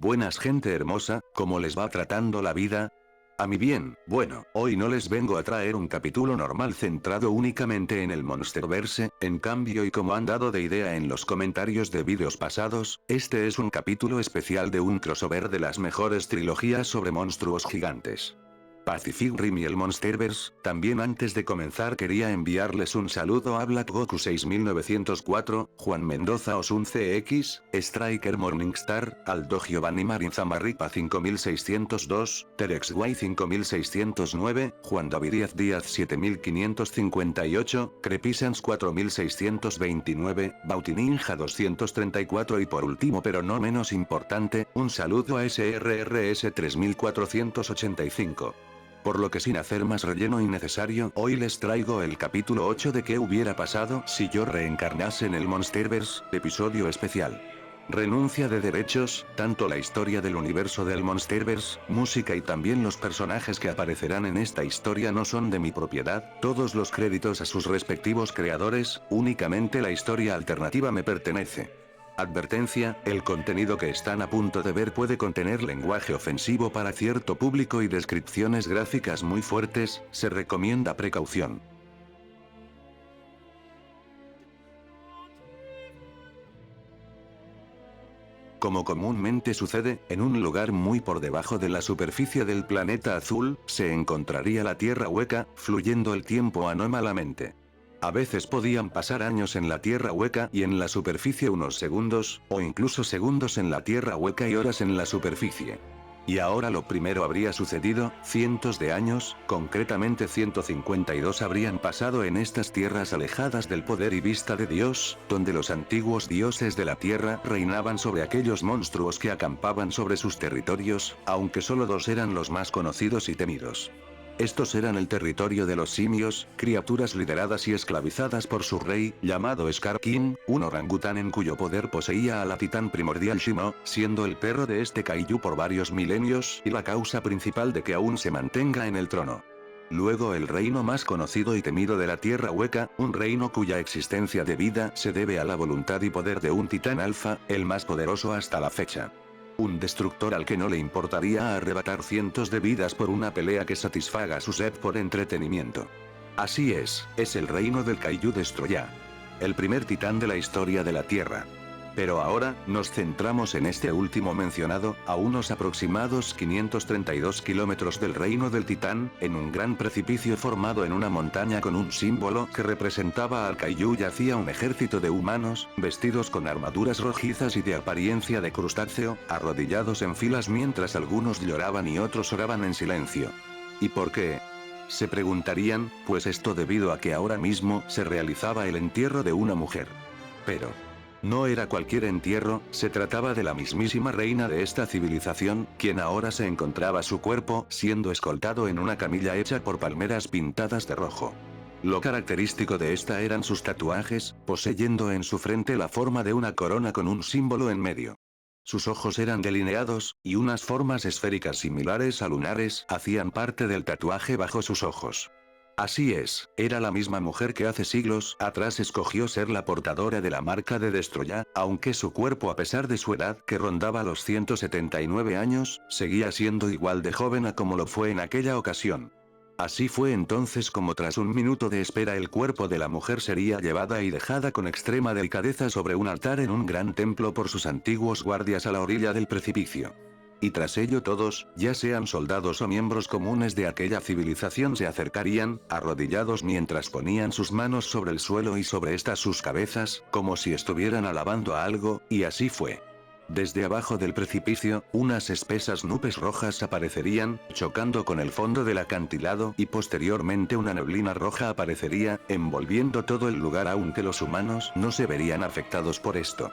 Buenas gente hermosa, ¿cómo les va tratando la vida? A mí bien, bueno, hoy no les vengo a traer un capítulo normal centrado únicamente en el Monsterverse, en cambio y como han dado de idea en los comentarios de vídeos pasados, este es un capítulo especial de un crossover de las mejores trilogías sobre monstruos gigantes. Pacific Rim y el Monsterverse. También antes de comenzar quería enviarles un saludo a Black Goku 6904, Juan Mendoza Osun CX, Striker Morningstar, Aldo Giovanni Marin Zamarripa 5602, Terex Y 5609, Juan David Díaz 7558, Crepisans 4629, Bautininja 234 y por último pero no menos importante, un saludo a SRRS 3485. Por lo que sin hacer más relleno innecesario, hoy les traigo el capítulo 8 de ¿Qué hubiera pasado si yo reencarnase en el Monsterverse? Episodio especial. Renuncia de derechos, tanto la historia del universo del Monsterverse, música y también los personajes que aparecerán en esta historia no son de mi propiedad, todos los créditos a sus respectivos creadores, únicamente la historia alternativa me pertenece. Advertencia, el contenido que están a punto de ver puede contener lenguaje ofensivo para cierto público y descripciones gráficas muy fuertes, se recomienda precaución. Como comúnmente sucede, en un lugar muy por debajo de la superficie del planeta azul, se encontraría la Tierra hueca, fluyendo el tiempo anómalamente. A veces podían pasar años en la Tierra hueca y en la superficie unos segundos, o incluso segundos en la Tierra hueca y horas en la superficie. Y ahora lo primero habría sucedido, cientos de años, concretamente 152 habrían pasado en estas tierras alejadas del poder y vista de Dios, donde los antiguos dioses de la tierra reinaban sobre aquellos monstruos que acampaban sobre sus territorios, aunque solo dos eran los más conocidos y temidos. Estos eran el territorio de los simios, criaturas lideradas y esclavizadas por su rey, llamado Scar King, un orangután en cuyo poder poseía a la titán primordial Shimo, siendo el perro de este kaiju por varios milenios y la causa principal de que aún se mantenga en el trono. Luego el reino más conocido y temido de la Tierra Hueca, un reino cuya existencia de vida se debe a la voluntad y poder de un titán alfa, el más poderoso hasta la fecha. Un destructor al que no le importaría arrebatar cientos de vidas por una pelea que satisfaga su sed por entretenimiento. Así es el reino del Kaiju Destroya. El primer titán de la historia de la Tierra. Pero ahora, nos centramos en este último mencionado, a unos aproximados 532 kilómetros del reino del titán, en un gran precipicio formado en una montaña con un símbolo que representaba al Kaiju yacía un ejército de humanos, vestidos con armaduras rojizas y de apariencia de crustáceo, arrodillados en filas mientras algunos lloraban y otros oraban en silencio. ¿Y por qué? Se preguntarían, pues esto debido a que ahora mismo se realizaba el entierro de una mujer. Pero no era cualquier entierro, se trataba de la mismísima reina de esta civilización, quien ahora se encontraba su cuerpo siendo escoltado en una camilla hecha por palmeras pintadas de rojo. Lo característico de esta eran sus tatuajes, poseyendo en su frente la forma de una corona con un símbolo en medio. Sus ojos eran delineados, y unas formas esféricas similares a lunares hacían parte del tatuaje bajo sus ojos. Así es, era la misma mujer que hace siglos atrás escogió ser la portadora de la marca de Destroya, aunque su cuerpo a pesar de su edad que rondaba los 179 años, seguía siendo igual de joven a como lo fue en aquella ocasión. Así fue entonces como tras un minuto de espera el cuerpo de la mujer sería llevada y dejada con extrema delicadeza sobre un altar en un gran templo por sus antiguos guardias a la orilla del precipicio. Y tras ello todos, ya sean soldados o miembros comunes de aquella civilización se acercarían, arrodillados mientras ponían sus manos sobre el suelo y sobre estas sus cabezas, como si estuvieran alabando a algo, y así fue. Desde abajo del precipicio, unas espesas nubes rojas aparecerían, chocando con el fondo del acantilado y posteriormente una neblina roja aparecería, envolviendo todo el lugar aunque los humanos no se verían afectados por esto.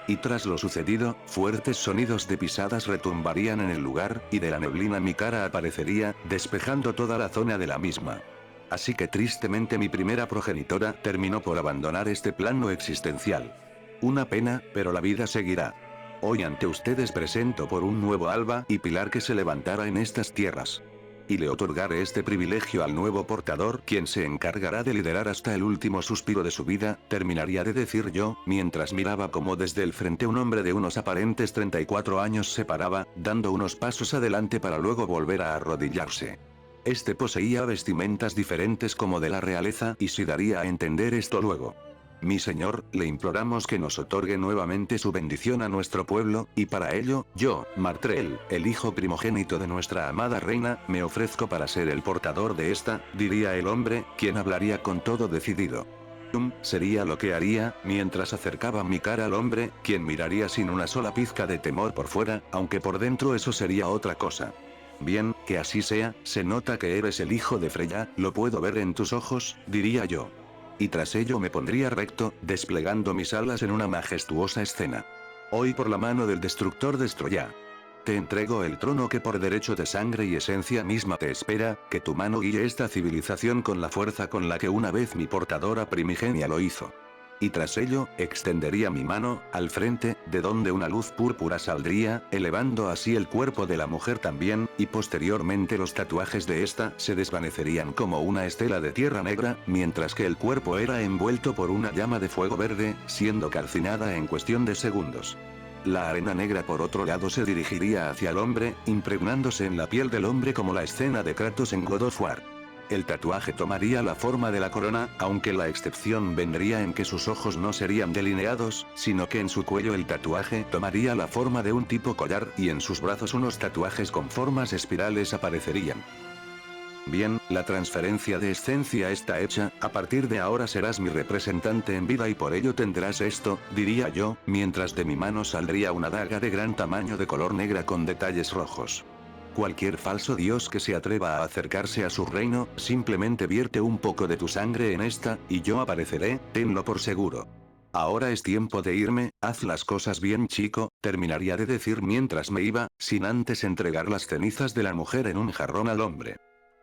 Y tras lo sucedido, fuertes sonidos de pisadas retumbarían en el lugar, y de la neblina mi cara aparecería, despejando toda la zona de la misma. Así que tristemente mi primera progenitora terminó por abandonar este plano existencial. Una pena, pero la vida seguirá. Hoy ante ustedes presento por un nuevo alba y pilar que se levantara en estas tierras. y le otorgaré este privilegio al nuevo portador, quien se encargará de liderar hasta el último suspiro de su vida, terminaría de decir yo, mientras miraba como desde el frente un hombre de unos aparentes 34 años se paraba, dando unos pasos adelante para luego volver a arrodillarse. Este poseía vestimentas diferentes como de la realeza, y si daría a entender esto luego. Mi señor, le imploramos que nos otorgue nuevamente su bendición a nuestro pueblo, y para ello, yo, Martrell, el hijo primogénito de nuestra amada reina, me ofrezco para ser el portador de esta, diría el hombre, quien hablaría con todo decidido. Sería lo que haría, mientras acercaba mi cara al hombre, quien miraría sin una sola pizca de temor por fuera, aunque por dentro eso sería otra cosa. Bien, que así sea, se nota que eres el hijo de Freya, lo puedo ver en tus ojos, diría yo. Y tras ello me pondría recto, desplegando mis alas en una majestuosa escena. Hoy por la mano del destructor de Troya. Te entrego el trono que por derecho de sangre y esencia misma te espera, que tu mano guíe esta civilización con la fuerza con la que una vez mi portadora primigenia lo hizo. Y tras ello, extendería mi mano, al frente, de donde una luz púrpura saldría, elevando así el cuerpo de la mujer también, y posteriormente los tatuajes de esta se desvanecerían como una estela de tierra negra, mientras que el cuerpo era envuelto por una llama de fuego verde, siendo calcinada en cuestión de segundos. La arena negra por otro lado se dirigiría hacia el hombre, impregnándose en la piel del hombre como la escena de Kratos en God of War. El tatuaje tomaría la forma de la corona, aunque la excepción vendría en que sus ojos no serían delineados, sino que en su cuello el tatuaje tomaría la forma de un tipo collar, y en sus brazos unos tatuajes con formas espirales aparecerían. Bien, la transferencia de esencia está hecha, a partir de ahora serás mi representante en vida y por ello tendrás esto, diría yo, mientras de mi mano saldría una daga de gran tamaño de color negra con detalles rojos. Cualquier falso dios que se atreva a acercarse a su reino, simplemente vierte un poco de tu sangre en esta, y yo apareceré, tenlo por seguro. Ahora es tiempo de irme, haz las cosas bien chico, terminaría de decir mientras me iba, sin antes entregar las cenizas de la mujer en un jarrón al hombre.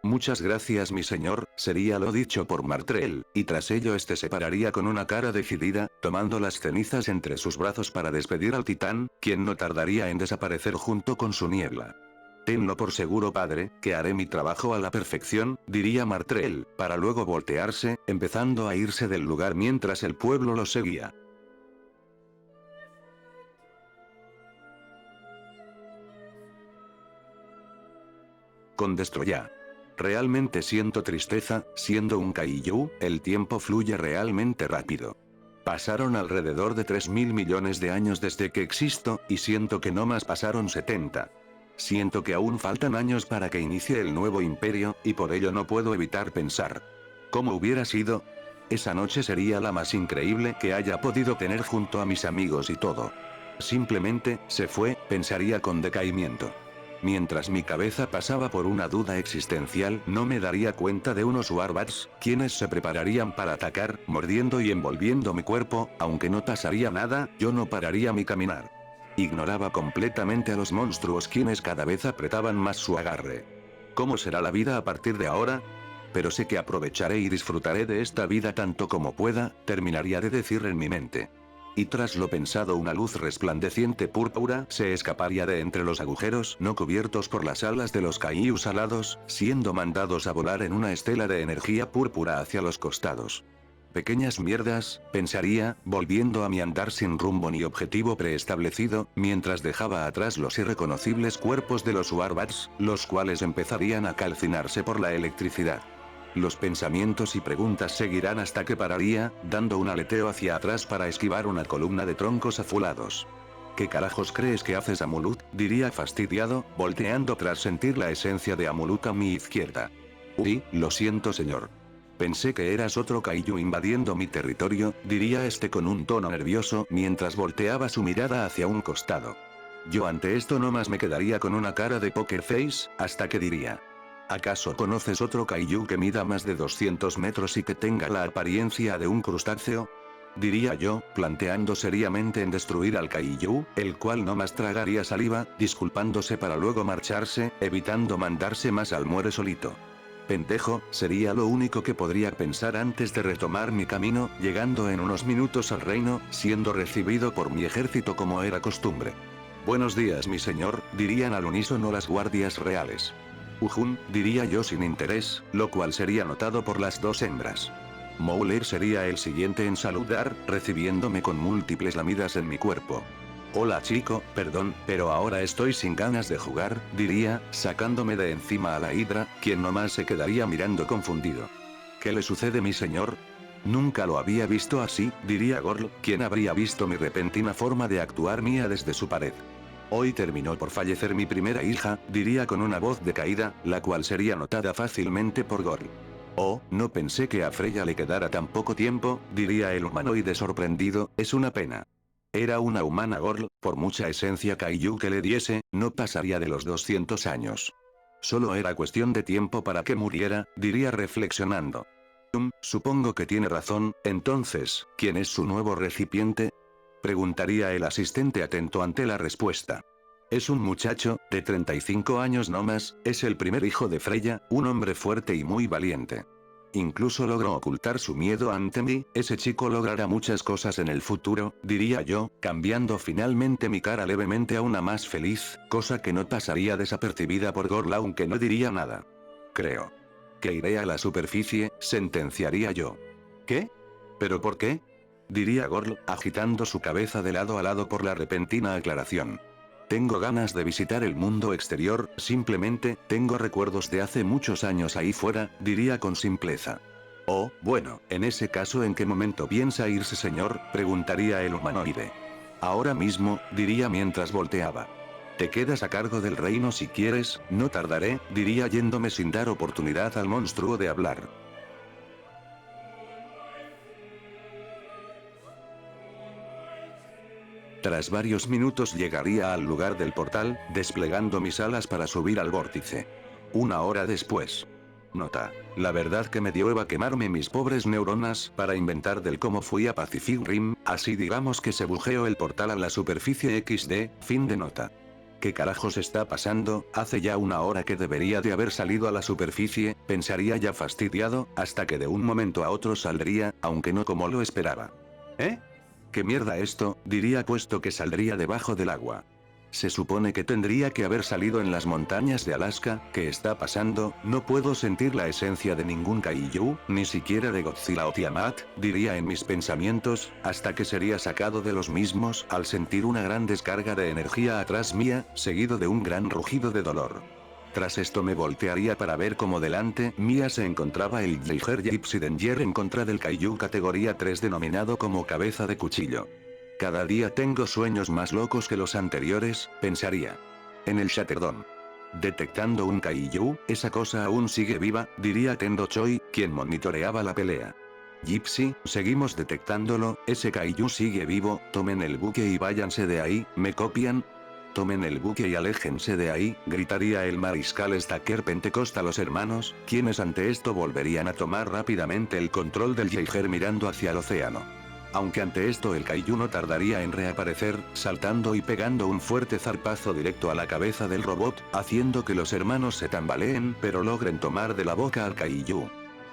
Muchas gracias mi señor, sería lo dicho por Martrell, y tras ello este se pararía con una cara decidida, tomando las cenizas entre sus brazos para despedir al titán, quien no tardaría en desaparecer junto con su niebla. Tenlo por seguro padre, que haré mi trabajo a la perfección, diría Martrell, para luego voltearse, empezando a irse del lugar mientras el pueblo lo seguía. Con Destroya. Realmente siento tristeza, siendo un kaiju, el tiempo fluye realmente rápido. Pasaron alrededor de 3.000 millones de años desde que existo, y siento que no más pasaron 70. Siento que aún faltan años para que inicie el nuevo imperio, y por ello no puedo evitar pensar. ¿Cómo hubiera sido? Esa noche sería la más increíble que haya podido tener junto a mis amigos y todo. Simplemente, se fue, pensaría con decaimiento. Mientras mi cabeza pasaba por una duda existencial, no me daría cuenta de unos Warbats, quienes se prepararían para atacar, mordiendo y envolviendo mi cuerpo, aunque no pasaría nada, yo no pararía mi caminar. Ignoraba completamente a los monstruos quienes cada vez apretaban más su agarre. ¿Cómo será la vida a partir de ahora? Pero sé que aprovecharé y disfrutaré de esta vida tanto como pueda, terminaría de decir en mi mente. Y tras lo pensado una luz resplandeciente púrpura se escaparía de entre los agujeros no cubiertos por las alas de los kaijus alados, siendo mandados a volar en una estela de energía púrpura hacia los costados. Pequeñas mierdas, pensaría, volviendo a mi andar sin rumbo ni objetivo preestablecido, mientras dejaba atrás los irreconocibles cuerpos de los Warbats, los cuales empezarían a calcinarse por la electricidad. Los pensamientos y preguntas seguirán hasta que pararía, dando un aleteo hacia atrás para esquivar una columna de troncos azulados. ¿Qué carajos crees que haces Amulut? Diría fastidiado, volteando tras sentir la esencia de Amulut a mi izquierda. Uy, lo siento señor. Pensé que eras otro kaiju invadiendo mi territorio, diría este con un tono nervioso mientras volteaba su mirada hacia un costado. Yo ante esto no más me quedaría con una cara de poker face, hasta que diría. ¿Acaso conoces otro kaiju que mida más de 200 metros y que tenga la apariencia de un crustáceo? Diría yo, planteando seriamente en destruir al kaiju, el cual no más tragaría saliva, disculpándose para luego marcharse, evitando mandarse más al muere solito. Pendejo, sería lo único que podría pensar antes de retomar mi camino, llegando en unos minutos al reino, siendo recibido por mi ejército como era costumbre. Buenos días mi señor, dirían al unísono las guardias reales. Diría yo sin interés, lo cual sería notado por las dos hembras. Mowler sería el siguiente en saludar, recibiéndome con múltiples lamidas en mi cuerpo. Hola chico, perdón, pero ahora estoy sin ganas de jugar, diría, sacándome de encima a la hidra, quien nomás se quedaría mirando confundido. ¿Qué le sucede, mi señor? Nunca lo había visto así, diría Gorl, quien habría visto mi repentina forma de actuar mía desde su pared. Hoy terminó por fallecer mi primera hija, diría con una voz decaída, la cual sería notada fácilmente por Gorl. Oh, no pensé que a Freya le quedara tan poco tiempo, diría el humanoide sorprendido, es una pena. Era una humana Gorl, por mucha esencia Kaiju que le diese, no pasaría de los 200 años. Solo era cuestión de tiempo para que muriera, diría reflexionando. Supongo que tiene razón, entonces, ¿quién es su nuevo recipiente? Preguntaría el asistente atento ante la respuesta. Es un muchacho, de 35 años no más, es el primer hijo de Freya, un hombre fuerte y muy valiente. Incluso logró ocultar su miedo ante mí, ese chico logrará muchas cosas en el futuro, diría yo, cambiando finalmente mi cara levemente a una más feliz, cosa que no pasaría desapercibida por Gorl aunque no diría nada. Creo que iré a la superficie, sentenciaría yo. ¿Qué? ¿Pero por qué? Diría Gorl, agitando su cabeza de lado a lado por la repentina aclaración. Tengo ganas de visitar el mundo exterior, simplemente, tengo recuerdos de hace muchos años ahí fuera, diría con simpleza. Oh, bueno, en ese caso ¿en qué momento piensa irse, señor?, preguntaría el humanoide. Ahora mismo, diría mientras volteaba. Te quedas a cargo del reino si quieres, no tardaré, diría yéndome sin dar oportunidad al monstruo de hablar. Tras varios minutos llegaría al lugar del portal, desplegando mis alas para subir al vórtice. Una hora después. Nota. La verdad que me dio Eva quemarme mis pobres neuronas para inventar del cómo fui a Pacific Rim, así digamos que se bujeó el portal a la superficie XD, fin de nota. ¿Qué carajos está pasando? Hace ya una hora que debería de haber salido a la superficie, pensaría ya fastidiado, hasta que de un momento a otro saldría, aunque no como lo esperaba. ¿Eh? ¿Qué mierda esto?, diría puesto que saldría debajo del agua. Se supone que tendría que haber salido en las montañas de Alaska, ¿qué está pasando? No puedo sentir la esencia de ningún Kaiju, ni siquiera de Godzilla o Tiamat, diría en mis pensamientos, hasta que sería sacado de los mismos al sentir una gran descarga de energía atrás mía, seguido de un gran rugido de dolor. Tras esto me voltearía para ver cómo delante mía se encontraba el Jaeger Gypsy Danger en contra del Kaiju categoría 3 denominado como cabeza de cuchillo. Cada día tengo sueños más locos que los anteriores, pensaría. En el Shatterdome. Detectando un Kaiju, esa cosa aún sigue viva, diría Tendo Choi, quien monitoreaba la pelea. Gypsy, seguimos detectándolo, ese Kaiju sigue vivo, tomen el buque y váyanse de ahí, ¿me copian? Tomen el buque y aléjense de ahí, gritaría el mariscal Stacker Pentecost a los hermanos, quienes ante esto volverían a tomar rápidamente el control del Jaeger mirando hacia el océano. Aunque ante esto el Kaiju no tardaría en reaparecer, saltando y pegando un fuerte zarpazo directo a la cabeza del robot, haciendo que los hermanos se tambaleen pero logren tomar de la boca al Kaiju.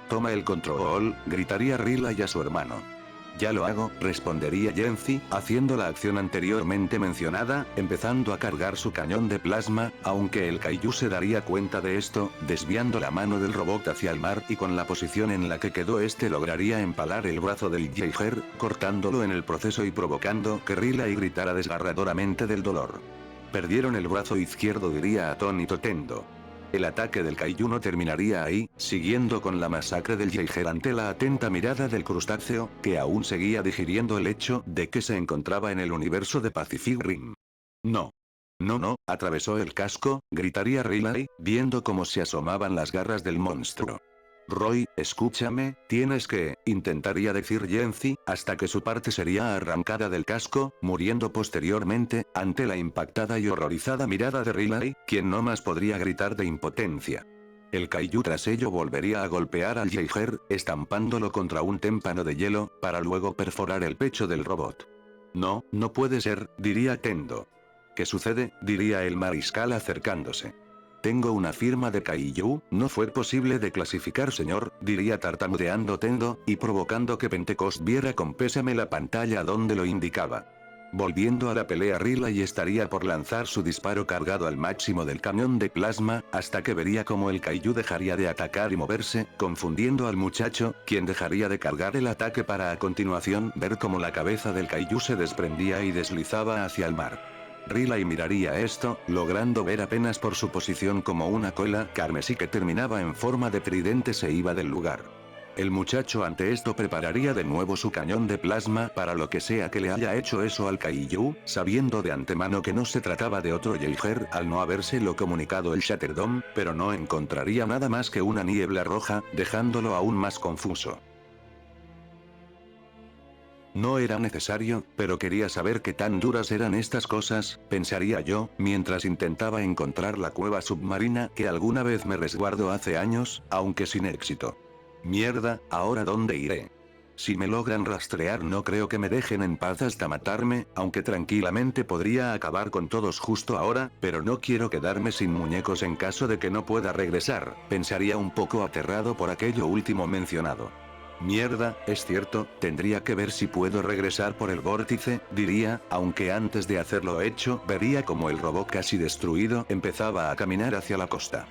Toma el control, gritaría Riley a su hermano. Ya lo hago, respondería Yancy, haciendo la acción anteriormente mencionada, empezando a cargar su cañón de plasma, aunque el Kaiju se daría cuenta de esto, desviando la mano del robot hacia el mar y con la posición en la que quedó este lograría empalar el brazo del Jaeger, cortándolo en el proceso y provocando que Riley gritara desgarradoramente del dolor. Perdieron el brazo izquierdo, diría atónito Tendo. El ataque del Kaiju no terminaría ahí, siguiendo con la masacre del Jaeger ante la atenta mirada del crustáceo, que aún seguía digiriendo el hecho de que se encontraba en el universo de Pacific Rim. No. No, atravesó el casco, gritaría Riley, viendo cómo se asomaban las garras del monstruo. Roy, escúchame, tienes que, intentaría decir Yancy, hasta que su parte sería arrancada del casco, muriendo posteriormente, ante la impactada y horrorizada mirada de Riley, quien no más podría gritar de impotencia. El Kaiju tras ello volvería a golpear al Jaeger, estampándolo contra un témpano de hielo, para luego perforar el pecho del robot. No, no puede ser, diría Tendo. ¿Qué sucede?, diría el mariscal acercándose. Tengo una firma de Kaiju, no fue posible de clasificar, señor, diría tartamudeando Tendo, y provocando que Pentecost viera con pésame la pantalla donde lo indicaba. Volviendo a la pelea, Riley estaría por lanzar su disparo cargado al máximo del cañón de plasma, hasta que vería como el Kaiju dejaría de atacar y moverse, confundiendo al muchacho, quien dejaría de cargar el ataque para a continuación ver como la cabeza del Kaiju se desprendía y deslizaba hacia el mar. Riley miraría esto, logrando ver apenas por su posición como una cola carmesí que terminaba en forma de tridente se iba del lugar. El muchacho ante esto prepararía de nuevo su cañón de plasma para lo que sea que le haya hecho eso al Kaiju, sabiendo de antemano que no se trataba de otro Jaeger al no habérselo comunicado el Shatterdome, pero no encontraría nada más que una niebla roja, dejándolo aún más confuso. No era necesario, pero quería saber qué tan duras eran estas cosas, pensaría yo, mientras intentaba encontrar la cueva submarina que alguna vez me resguardó hace años, aunque sin éxito. Mierda, ¿ahora dónde iré? Si me logran rastrear no creo que me dejen en paz hasta matarme, aunque tranquilamente podría acabar con todos justo ahora, pero no quiero quedarme sin muñecos en caso de que no pueda regresar, pensaría un poco aterrado por aquello último mencionado. Mierda, es cierto, tendría que ver si puedo regresar por el vórtice, diría, aunque antes de hacerlo hecho, vería como el robot casi destruido empezaba a caminar hacia la costa.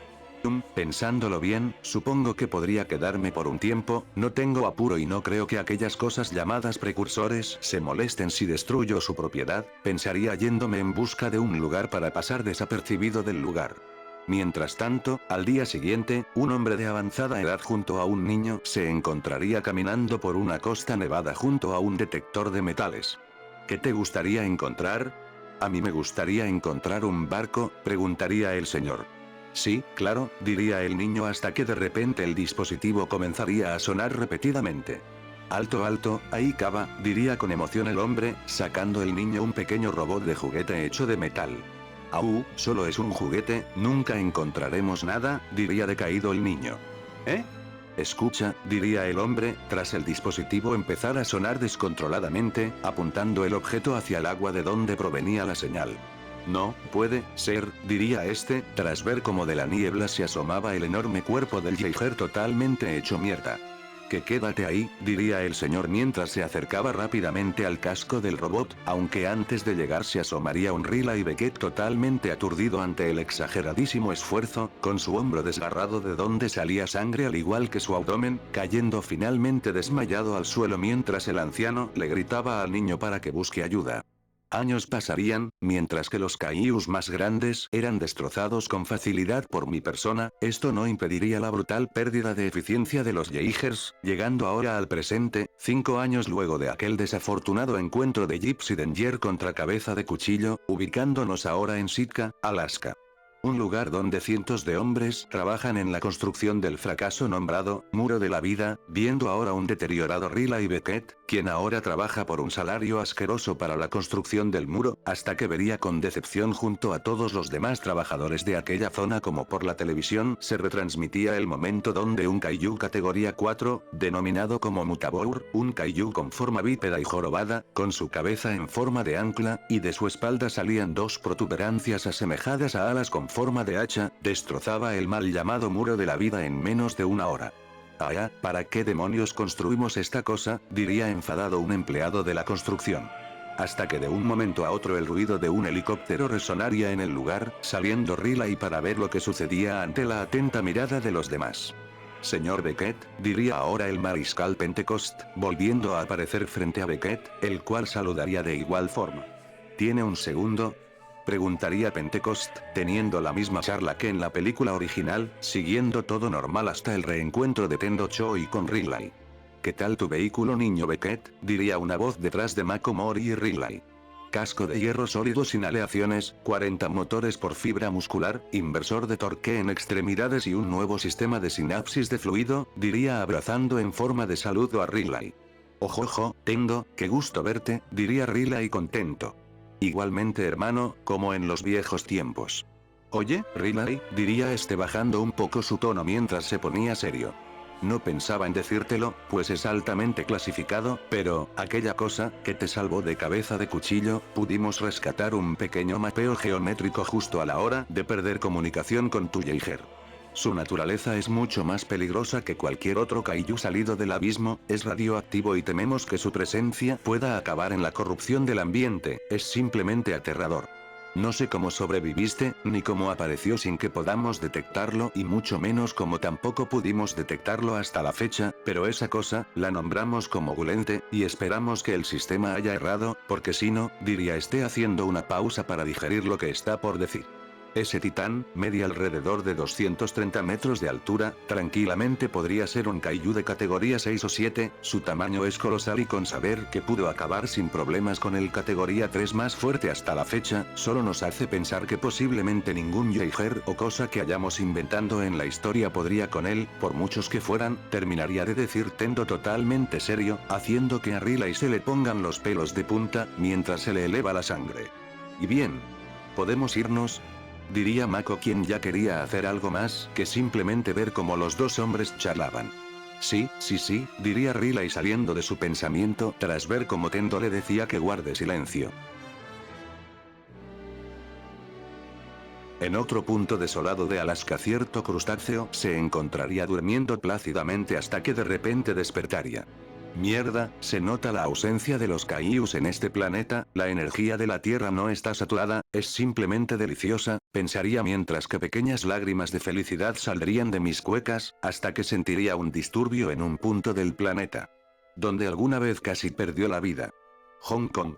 Pensándolo bien, supongo que podría quedarme por un tiempo, no tengo apuro y no creo que aquellas cosas llamadas precursores se molesten si destruyo su propiedad, pensaría yéndome en busca de un lugar para pasar desapercibido del lugar. Mientras tanto, al día siguiente, un hombre de avanzada edad junto a un niño se encontraría caminando por una costa nevada junto a un detector de metales. ¿Qué te gustaría encontrar? A mí me gustaría encontrar un barco, preguntaría el señor. Sí, claro, diría el niño hasta que de repente el dispositivo comenzaría a sonar repetidamente. Alto, alto, ahí cava, diría con emoción el hombre, sacando el niño un pequeño robot de juguete hecho de metal. Aú, solo es un juguete, nunca encontraremos nada, diría decaído el niño. ¿Eh? Escucha, diría el hombre, tras el dispositivo empezar a sonar descontroladamente, apuntando el objeto hacia el agua de donde provenía la señal. No, puede ser, diría este, tras ver cómo de la niebla se asomaba el enorme cuerpo del Jaeger totalmente hecho mierda. Que quédate ahí, diría el señor mientras se acercaba rápidamente al casco del robot, aunque antes de llegar se asomaría un Riley Beckett totalmente aturdido ante el exageradísimo esfuerzo, con su hombro desgarrado de donde salía sangre al igual que su abdomen, cayendo finalmente desmayado al suelo mientras el anciano le gritaba al niño para que busque ayuda. Años pasarían, mientras que los Kaijus más grandes eran destrozados con facilidad por mi persona, esto no impediría la brutal pérdida de eficiencia de los Jaegers, llegando ahora al presente, 5 años luego de aquel desafortunado encuentro de Gypsy Danger contra Cabeza de Cuchillo, ubicándonos ahora en Sitka, Alaska. Un lugar donde cientos de hombres trabajan en la construcción del fracaso nombrado Muro de la Vida, viendo ahora un deteriorado Riley Beckett, quien ahora trabaja por un salario asqueroso para la construcción del muro, hasta que vería con decepción junto a todos los demás trabajadores de aquella zona como por la televisión se retransmitía el momento donde un Kaiju categoría 4, denominado como Mutabour, un Kaiju con forma bípeda y jorobada, con su cabeza en forma de ancla, y de su espalda salían dos protuberancias asemejadas a alas con forma de hacha, destrozaba el mal llamado Muro de la Vida en menos de una hora. Ah, ¿para qué demonios construimos esta cosa?, diría enfadado un empleado de la construcción. Hasta que de un momento a otro el ruido de un helicóptero resonaría en el lugar, saliendo Riley para ver lo que sucedía ante la atenta mirada de los demás. Señor Beckett, diría ahora el mariscal Pentecost, volviendo a aparecer frente a Beckett, el cual saludaría de igual forma. ¿Tiene un segundo?, preguntaría Pentecost, teniendo la misma charla que en la película original, siguiendo todo normal hasta el reencuentro de Tendo Choi con Riley. ¿Qué tal tu vehículo, niño Beckett?, diría una voz detrás de Mako Mori y Riley. Casco de hierro sólido sin aleaciones, 40 motores por fibra muscular, inversor de torque en extremidades y un nuevo sistema de sinapsis de fluido, diría abrazando en forma de saludo a Riley. Ojojo, Tendo, qué gusto verte, diría Riley contento. Igualmente hermano, como en los viejos tiempos. Oye, Riley, diría este bajando un poco su tono mientras se ponía serio. No pensaba en decírtelo, pues es altamente clasificado, pero, aquella cosa, que te salvó de Cabeza de Cuchillo, pudimos rescatar un pequeño mapeo geométrico justo a la hora de perder comunicación con tu Jaeger. Su naturaleza es mucho más peligrosa que cualquier otro kaiju salido del abismo, es radioactivo y tememos que su presencia pueda acabar en la corrupción del ambiente, es simplemente aterrador. No sé cómo sobreviviste, ni cómo apareció sin que podamos detectarlo y mucho menos cómo tampoco pudimos detectarlo hasta la fecha, pero esa cosa, la nombramos como Gulente, y esperamos que el sistema haya errado, porque si no, diría esté haciendo una pausa para digerir lo que está por decir. Ese titán, media alrededor de 230 metros de altura, tranquilamente podría ser un kaiju de categoría 6 o 7, su tamaño es colosal y con saber que pudo acabar sin problemas con el categoría 3 más fuerte hasta la fecha, solo nos hace pensar que posiblemente ningún Jaeger o cosa que hayamos inventando en la historia podría con él, por muchos que fueran, terminaría de decir Tendo totalmente serio, haciendo que a Riley se le pongan los pelos de punta, mientras se le eleva la sangre. Y bien. ¿Podemos irnos? Diría Mako, quien ya quería hacer algo más que simplemente ver cómo los dos hombres charlaban. Sí, diría Riley saliendo de su pensamiento tras ver cómo Tendo le decía que guarde silencio. En otro punto desolado de Alaska cierto crustáceo se encontraría durmiendo plácidamente hasta que de repente despertaría. Mierda, se nota la ausencia de los kaijus en este planeta, la energía de la Tierra no está saturada, es simplemente deliciosa, pensaría mientras que pequeñas lágrimas de felicidad saldrían de mis cuecas, hasta que sentiría un disturbio en un punto del planeta. Donde alguna vez casi perdió la vida. Hong Kong.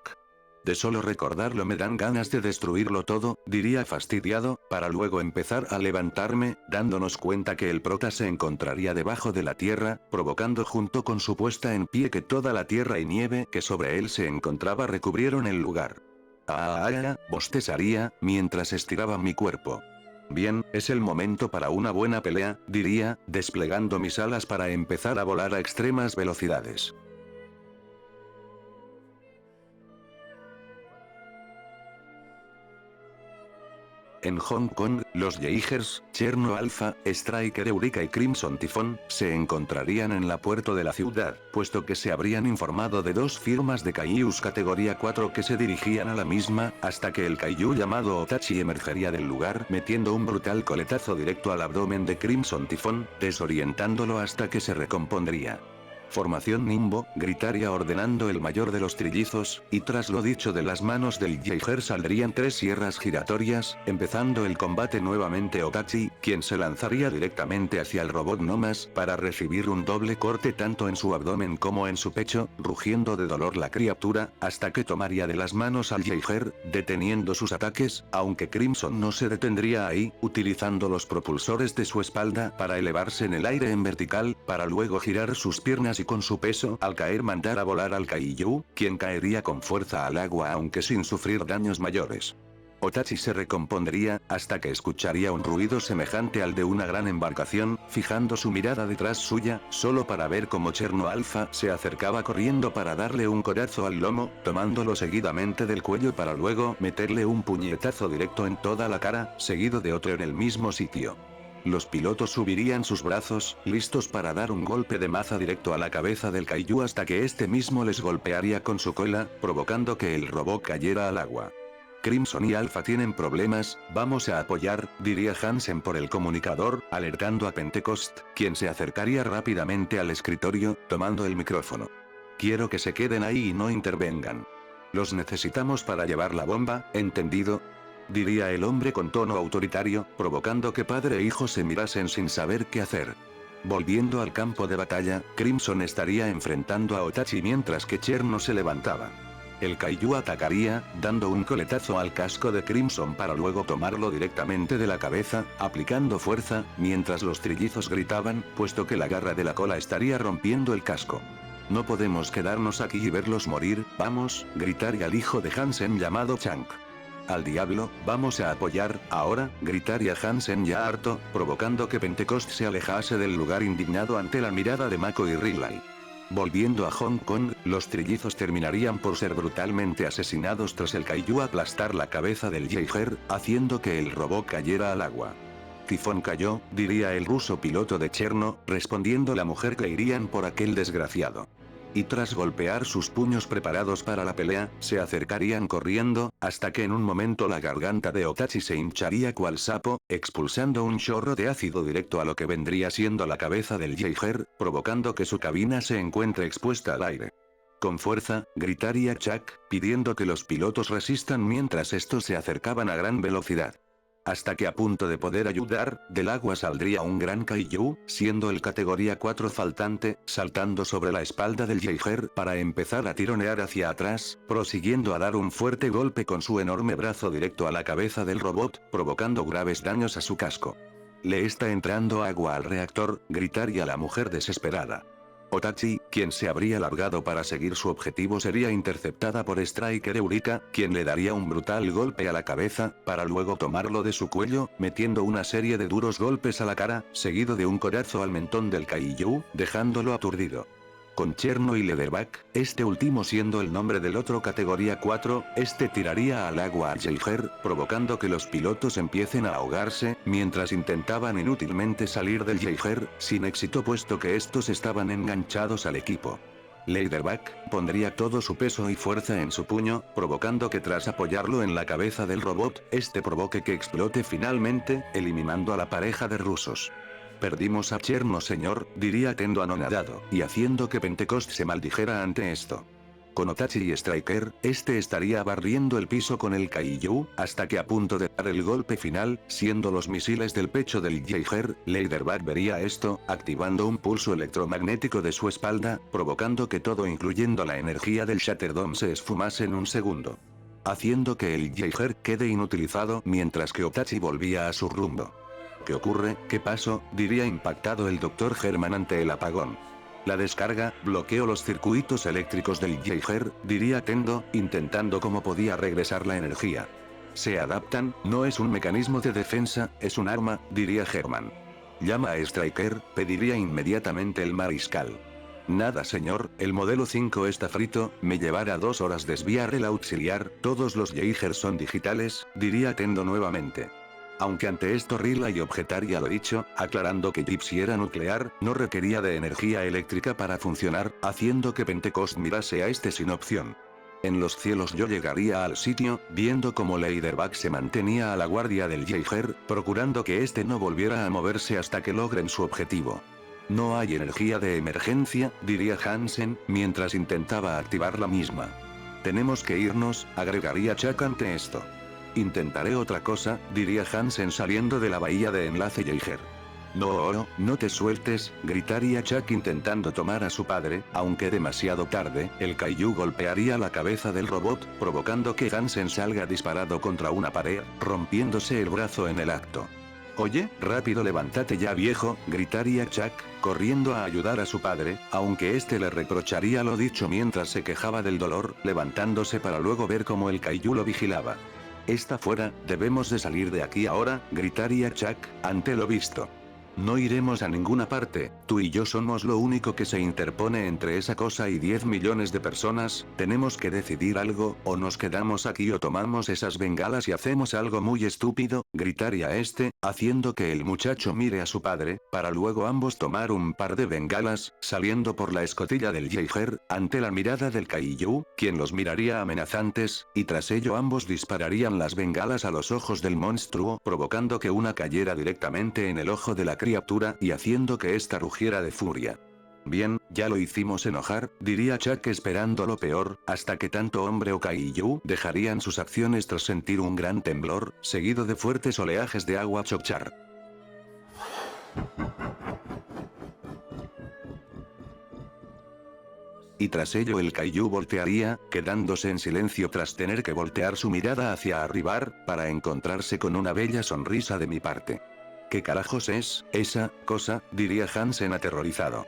De solo recordarlo me dan ganas de destruirlo todo, diría fastidiado, para luego empezar a levantarme, dándonos cuenta que el prota se encontraría debajo de la tierra, provocando junto con su puesta en pie que toda la tierra y nieve que sobre él se encontraba recubrieron el lugar. Bostezaría, mientras estiraba mi cuerpo. Bien, es el momento para una buena pelea, diría, desplegando mis alas para empezar a volar a extremas velocidades. En Hong Kong, los Jaegers, Cherno Alpha, Striker Eureka y Crimson Typhoon, se encontrarían en la puerta de la ciudad, puesto que se habrían informado de dos firmas de kaijus categoría 4 que se dirigían a la misma, hasta que el kaiju llamado Otachi emergería del lugar metiendo un brutal coletazo directo al abdomen de Crimson Typhoon, desorientándolo hasta que se recompondría. Formación Nimbo, gritaría ordenando el mayor de los trillizos, y tras lo dicho de las manos del Jaeger saldrían 3 sierras giratorias, empezando el combate nuevamente Otachi, quien se lanzaría directamente hacia el robot Nomas, para recibir un doble corte tanto en su abdomen como en su pecho, rugiendo de dolor la criatura, hasta que tomaría de las manos al Jaeger, deteniendo sus ataques, aunque Crimson no se detendría ahí, utilizando los propulsores de su espalda para elevarse en el aire en vertical, para luego girar sus piernas y con su peso al caer mandar a volar al kaiju, quien caería con fuerza al agua aunque sin sufrir daños mayores. Otachi se recompondría, hasta que escucharía un ruido semejante al de una gran embarcación, fijando su mirada detrás suya, solo para ver cómo Cherno Alpha se acercaba corriendo para darle un codazo al lomo, tomándolo seguidamente del cuello para luego meterle un puñetazo directo en toda la cara, seguido de otro en el mismo sitio. Los pilotos subirían sus brazos, listos para dar un golpe de maza directo a la cabeza del kaiju hasta que este mismo les golpearía con su cola, provocando que el robot cayera al agua. Crimson y Alpha tienen problemas, vamos a apoyar, diría Hansen por el comunicador, alertando a Pentecost, quien se acercaría rápidamente al escritorio, tomando el micrófono. Quiero que se queden ahí y no intervengan. Los necesitamos para llevar la bomba, ¿entendido? Diría el hombre con tono autoritario, provocando que padre e hijo se mirasen sin saber qué hacer. Volviendo al campo de batalla, Crimson estaría enfrentando a Otachi mientras que Cherno se levantaba. El kaiju atacaría, dando un coletazo al casco de Crimson para luego tomarlo directamente de la cabeza, aplicando fuerza, mientras los trillizos gritaban, puesto que la garra de la cola estaría rompiendo el casco. No podemos quedarnos aquí y verlos morir, vamos, gritaría al hijo de Hansen llamado Chang. Al diablo, vamos a apoyar, ahora, gritaría Hansen ya harto, provocando que Pentecost se alejase del lugar indignado ante la mirada de Mako y Riley. Volviendo a Hong Kong, los trillizos terminarían por ser brutalmente asesinados tras el kaiju aplastar la cabeza del Jaeger, haciendo que el robot cayera al agua. Tifón cayó, diría el ruso piloto de Cherno, respondiendo la mujer que irían por aquel desgraciado. Y tras golpear sus puños preparados para la pelea, se acercarían corriendo, hasta que en un momento la garganta de Otachi se hincharía cual sapo, expulsando un chorro de ácido directo a lo que vendría siendo la cabeza del Jaeger, provocando que su cabina se encuentre expuesta al aire. Con fuerza, gritaría Chuck, pidiendo que los pilotos resistan mientras estos se acercaban a gran velocidad. Hasta que a punto de poder ayudar, del agua saldría un gran kaiju, siendo el categoría 4 faltante, saltando sobre la espalda del Jaeger para empezar a tironear hacia atrás, prosiguiendo a dar un fuerte golpe con su enorme brazo directo a la cabeza del robot, provocando graves daños a su casco. Le está entrando agua al reactor, gritaría la mujer desesperada. Otachi, quien se habría largado para seguir su objetivo, sería interceptada por Striker Eureka, quien le daría un brutal golpe a la cabeza, para luego tomarlo de su cuello, metiendo una serie de duros golpes a la cara, seguido de un codazo al mentón del Kaiju, dejándolo aturdido. Con Cherno y Leatherback, este último siendo el nombre del otro categoría 4, este tiraría al agua a Jaeger, provocando que los pilotos empiecen a ahogarse, mientras intentaban inútilmente salir del Jaeger, sin éxito puesto que estos estaban enganchados al equipo. Leatherback pondría todo su peso y fuerza en su puño, provocando que tras apoyarlo en la cabeza del robot, este provoque que explote finalmente, eliminando a la pareja de rusos. Perdimos a Cherno señor, diría Tendo anonadado, y haciendo que Pentecost se maldijera ante esto. Con Otachi y Striker, este estaría barriendo el piso con el Kaiju, hasta que a punto de dar el golpe final, siendo los misiles del pecho del Jaeger, Leatherback vería esto, activando un pulso electromagnético de su espalda, provocando que todo incluyendo la energía del Shatterdome se esfumase en un segundo. Haciendo que el Jaeger quede inutilizado mientras que Otachi volvía a su rumbo. ¿Qué ocurre? ¿Qué pasó? Diría impactado el Dr. Herman ante el apagón. La descarga bloqueó los circuitos eléctricos del Jaeger, diría Tendo, intentando como podía regresar la energía. Se adaptan, no es un mecanismo de defensa, es un arma, diría Herman. Llama a Striker, pediría inmediatamente el mariscal. Nada señor, el modelo 5 está frito, me llevará 2 horas desviar el auxiliar, todos los Jaegers son digitales, diría Tendo nuevamente. Aunque ante esto Riley objetaría lo dicho, aclarando que Gypsy era nuclear, no requería de energía eléctrica para funcionar, haciendo que Pentecost mirase a este sin opción. En los cielos yo llegaría al sitio, viendo como Leatherback se mantenía a la guardia del Jaeger, procurando que este no volviera a moverse hasta que logren su objetivo. No hay energía de emergencia, diría Hansen, mientras intentaba activar la misma. Tenemos que irnos, agregaría Chuck ante esto. Intentaré otra cosa, diría Hansen saliendo de la bahía de enlace Jaeger. No, no te sueltes, gritaría Chuck intentando tomar a su padre, aunque demasiado tarde, el Kaiju golpearía la cabeza del robot, provocando que Hansen salga disparado contra una pared, rompiéndose el brazo en el acto. Oye, rápido levántate ya viejo, gritaría Chuck, corriendo a ayudar a su padre, aunque este le reprocharía lo dicho mientras se quejaba del dolor, levantándose para luego ver cómo el Kaiju lo vigilaba. Está fuera, debemos de salir de aquí ahora, gritaría Chuck, ante lo visto. No iremos a ninguna parte, tú y yo somos lo único que se interpone entre esa cosa y 10 millones de personas, tenemos que decidir algo, o nos quedamos aquí o tomamos esas bengalas y hacemos algo muy estúpido, gritaría este, haciendo que el muchacho mire a su padre, para luego ambos tomar un par de bengalas, saliendo por la escotilla del Jaeger, ante la mirada del Kaiju, quien los miraría amenazantes, y tras ello ambos dispararían las bengalas a los ojos del monstruo, provocando que una cayera directamente en el ojo de la criatura y haciendo que ésta rugiera de furia. Bien, ya lo hicimos enojar, diría Chuck esperando lo peor, hasta que tanto hombre o Kaiju dejarían sus acciones tras sentir un gran temblor, seguido de fuertes oleajes de agua chochar. Y tras ello el Kaiju voltearía, quedándose en silencio tras tener que voltear su mirada hacia arribar, para encontrarse con una bella sonrisa de mi parte. ¿Qué carajos es esa cosa? Diría Hansen aterrorizado.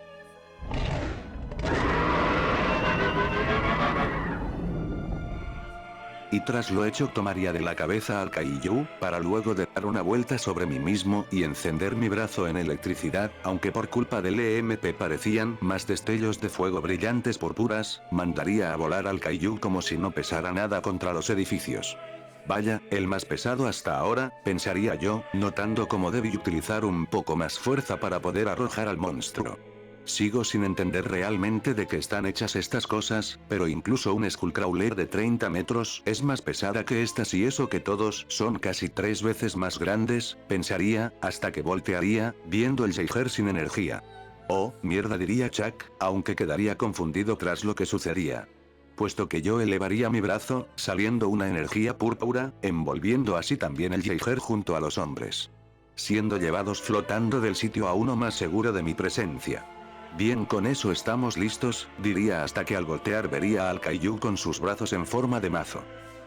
Y tras lo hecho tomaría de la cabeza al Kaiju, para luego de dar una vuelta sobre mí mismo y encender mi brazo en electricidad, aunque por culpa del EMP parecían más destellos de fuego brillantes púrpuras, mandaría a volar al Kaiju como si no pesara nada contra los edificios. Vaya, el más pesado hasta ahora, pensaría yo, notando cómo debí utilizar un poco más fuerza para poder arrojar al monstruo. Sigo sin entender realmente de qué están hechas estas cosas, pero incluso un Skullcrawler de 30 metros es más pesada que estas y eso que todos son casi 3 veces más grandes, pensaría, hasta que voltearía, viendo el Jaeger sin energía. Oh, mierda diría Chuck, aunque quedaría confundido tras lo que sucedía. Puesto que yo elevaría mi brazo, saliendo una energía púrpura, envolviendo así también el Jaeger junto a los hombres. Siendo llevados flotando del sitio a uno más seguro de mi presencia. Bien, con eso estamos listos, diría hasta que al voltear vería al Kaiju con sus brazos en forma de mazo.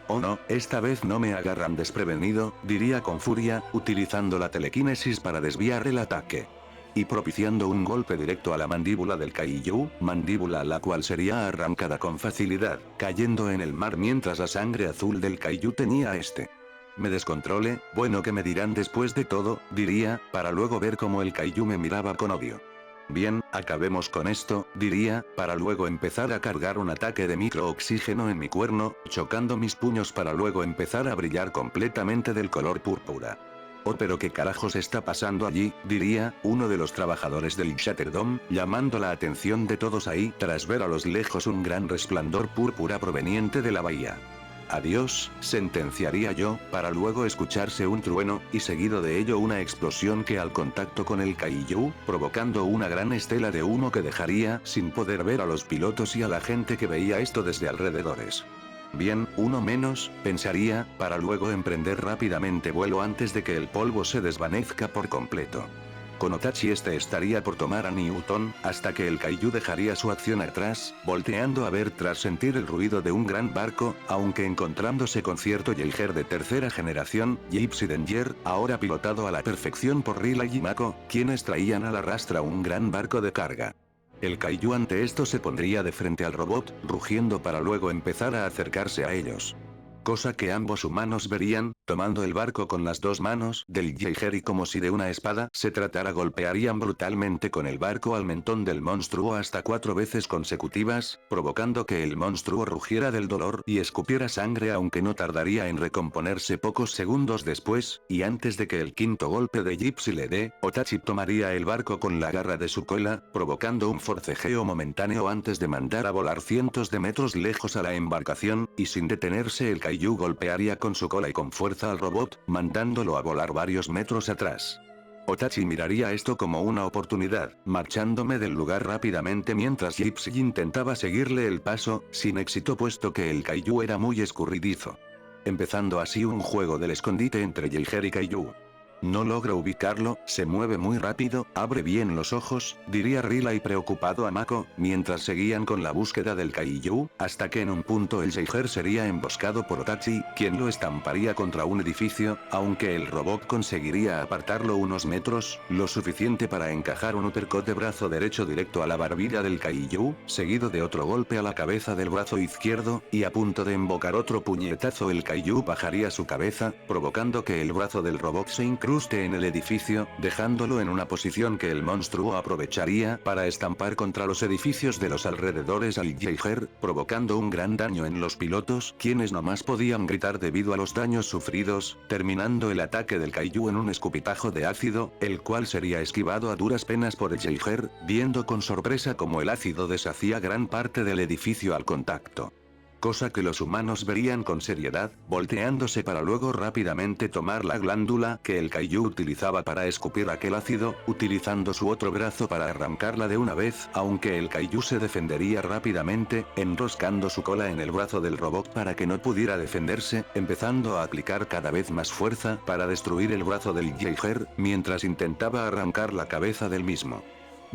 Oh no, esta vez no me agarran desprevenido, diría con furia, utilizando la telequinesis para desviar el ataque. Y propiciando un golpe directo a la mandíbula del Kaiju, mandíbula la cual sería arrancada con facilidad, cayendo en el mar mientras la sangre azul del Kaiju tenía Me descontrole, bueno que me dirán después de todo, diría, para luego ver cómo el Kaiju me miraba con odio. Bien, acabemos con esto, diría, para luego empezar a cargar un ataque de microoxígeno en mi cuerno, chocando mis puños para luego empezar a brillar completamente del color púrpura. Oh, pero qué carajos está pasando allí, diría, uno de los trabajadores del Shatterdome, llamando la atención de todos ahí tras ver a los lejos un gran resplandor púrpura proveniente de la bahía. Adiós, sentenciaría yo, para luego escucharse un trueno, y seguido de ello una explosión que al contacto con el Kaiju, provocando una gran estela de humo que dejaría sin poder ver a los pilotos y a la gente que veía esto desde alrededores. Bien, uno menos, pensaría, para luego emprender rápidamente vuelo antes de que el polvo se desvanezca por completo. Con Otachi estaría por tomar a Newton, hasta que el Kaiju dejaría su acción atrás, volteando a ver tras sentir el ruido de un gran barco, aunque encontrándose con cierto Jaeger de tercera generación, Gypsy Danger, ahora pilotado a la perfección por Rila y Mako, quienes traían a la rastra un gran barco de carga. El Kaiju ante esto se pondría de frente al robot, rugiendo para luego empezar a acercarse a ellos. Cosa que ambos humanos verían, tomando el barco con las dos manos del Jaeger y como si de una espada se tratara golpearían brutalmente con el barco al mentón del monstruo hasta 4 veces consecutivas, provocando que el monstruo rugiera del dolor y escupiera sangre aunque no tardaría en recomponerse pocos segundos después, y antes de que el quinto golpe de Gypsy le dé, Otachi tomaría el barco con la garra de su cola, provocando un forcejeo momentáneo antes de mandar a volar cientos de metros lejos a la embarcación, y sin detenerse el Kaiju golpearía con su cola y con fuerza al robot, mandándolo a volar varios metros atrás. Otachi miraría esto como una oportunidad, marchándome del lugar rápidamente mientras Gypsy intentaba seguirle el paso, sin éxito puesto que el Kaiju era muy escurridizo. Empezando así un juego del escondite entre Jaeger y Kaiju. No logro ubicarlo, se mueve muy rápido, abre bien los ojos, diría Rila y preocupado a Mako, mientras seguían con la búsqueda del Kaiju, hasta que en un punto el Jaeger sería emboscado por Otachi, quien lo estamparía contra un edificio, aunque el robot conseguiría apartarlo unos metros, lo suficiente para encajar un uppercut de brazo derecho directo a la barbilla del Kaiju, seguido de otro golpe a la cabeza del brazo izquierdo, y a punto de embocar otro puñetazo el Kaiju bajaría su cabeza, provocando que el brazo del robot se incruste en el edificio, dejándolo en una posición que el monstruo aprovecharía para estampar contra los edificios de los alrededores al Jaeger, provocando un gran daño en los pilotos, quienes nomás podían gritar debido a los daños sufridos, terminando el ataque del Kaiju en un escupitajo de ácido, el cual sería esquivado a duras penas por el Jaeger, viendo con sorpresa cómo el ácido deshacía gran parte del edificio al contacto. Cosa que los humanos verían con seriedad, volteándose para luego rápidamente tomar la glándula que el Kaiju utilizaba para escupir aquel ácido, utilizando su otro brazo para arrancarla de una vez, aunque el Kaiju se defendería rápidamente, enroscando su cola en el brazo del robot para que no pudiera defenderse, empezando a aplicar cada vez más fuerza para destruir el brazo del Jaeger, mientras intentaba arrancar la cabeza del mismo.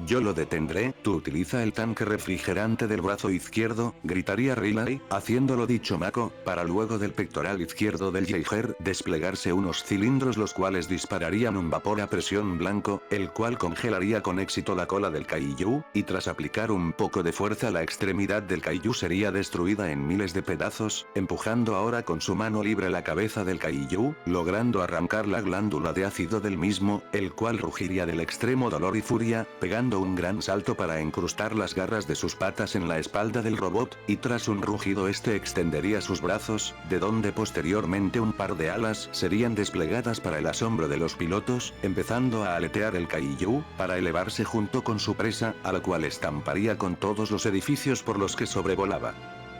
Yo lo detendré, tú utiliza el tanque refrigerante del brazo izquierdo, gritaría Riley, haciéndolo dicho Mako, para luego del pectoral izquierdo del Jaeger desplegarse unos cilindros los cuales dispararían un vapor a presión blanco, el cual congelaría con éxito la cola del Kaiju, y tras aplicar un poco de fuerza la extremidad del Kaiju sería destruida en miles de pedazos, empujando ahora con su mano libre la cabeza del Kaiju, logrando arrancar la glándula de ácido del mismo, el cual rugiría del extremo dolor y furia, pegando dando un gran salto para incrustar las garras de sus patas en la espalda del robot, y tras un rugido este extendería sus brazos, de donde posteriormente un par de alas serían desplegadas para el asombro de los pilotos, empezando a aletear el Kaiju, para elevarse junto con su presa, a la cual estamparía con todos los edificios por los que sobrevolaba.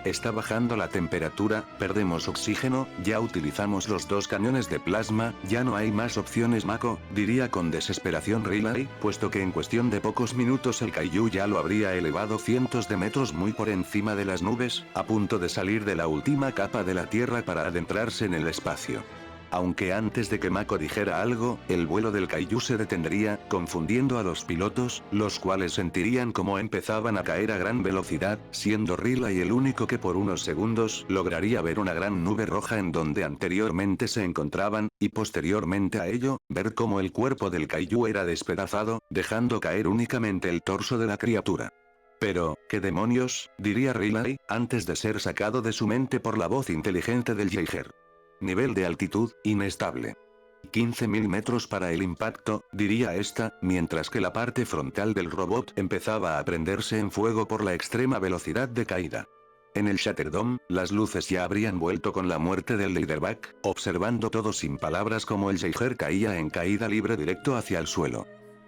Está bajando la temperatura, perdemos oxígeno, ya utilizamos los 2 cañones de plasma, ya no hay más opciones Mako, diría con desesperación Riley, puesto que en cuestión de pocos minutos el Kaiju ya lo habría elevado cientos de metros muy por encima de las nubes, a punto de salir de la última capa de la Tierra para adentrarse en el espacio. Aunque antes de que Mako dijera algo, el vuelo del Kaiju se detendría, confundiendo a los pilotos, los cuales sentirían como empezaban a caer a gran velocidad, siendo Riley el único que por unos segundos lograría ver una gran nube roja en donde anteriormente se encontraban, y posteriormente a ello, ver cómo el cuerpo del Kaiju era despedazado, dejando caer únicamente el torso de la criatura. Pero, ¿qué demonios?, diría Riley, antes de ser sacado de su mente por la voz inteligente del Jaeger. Nivel de altitud, inestable. 15.000 metros para el impacto, diría esta, mientras que la parte frontal del robot empezaba a prenderse en fuego por la extrema velocidad de caída. En el Shatterdome, las luces ya habrían vuelto con la muerte del Leaderback, observando todo sin palabras como el Jaeger caía en caída libre directo hacia el suelo.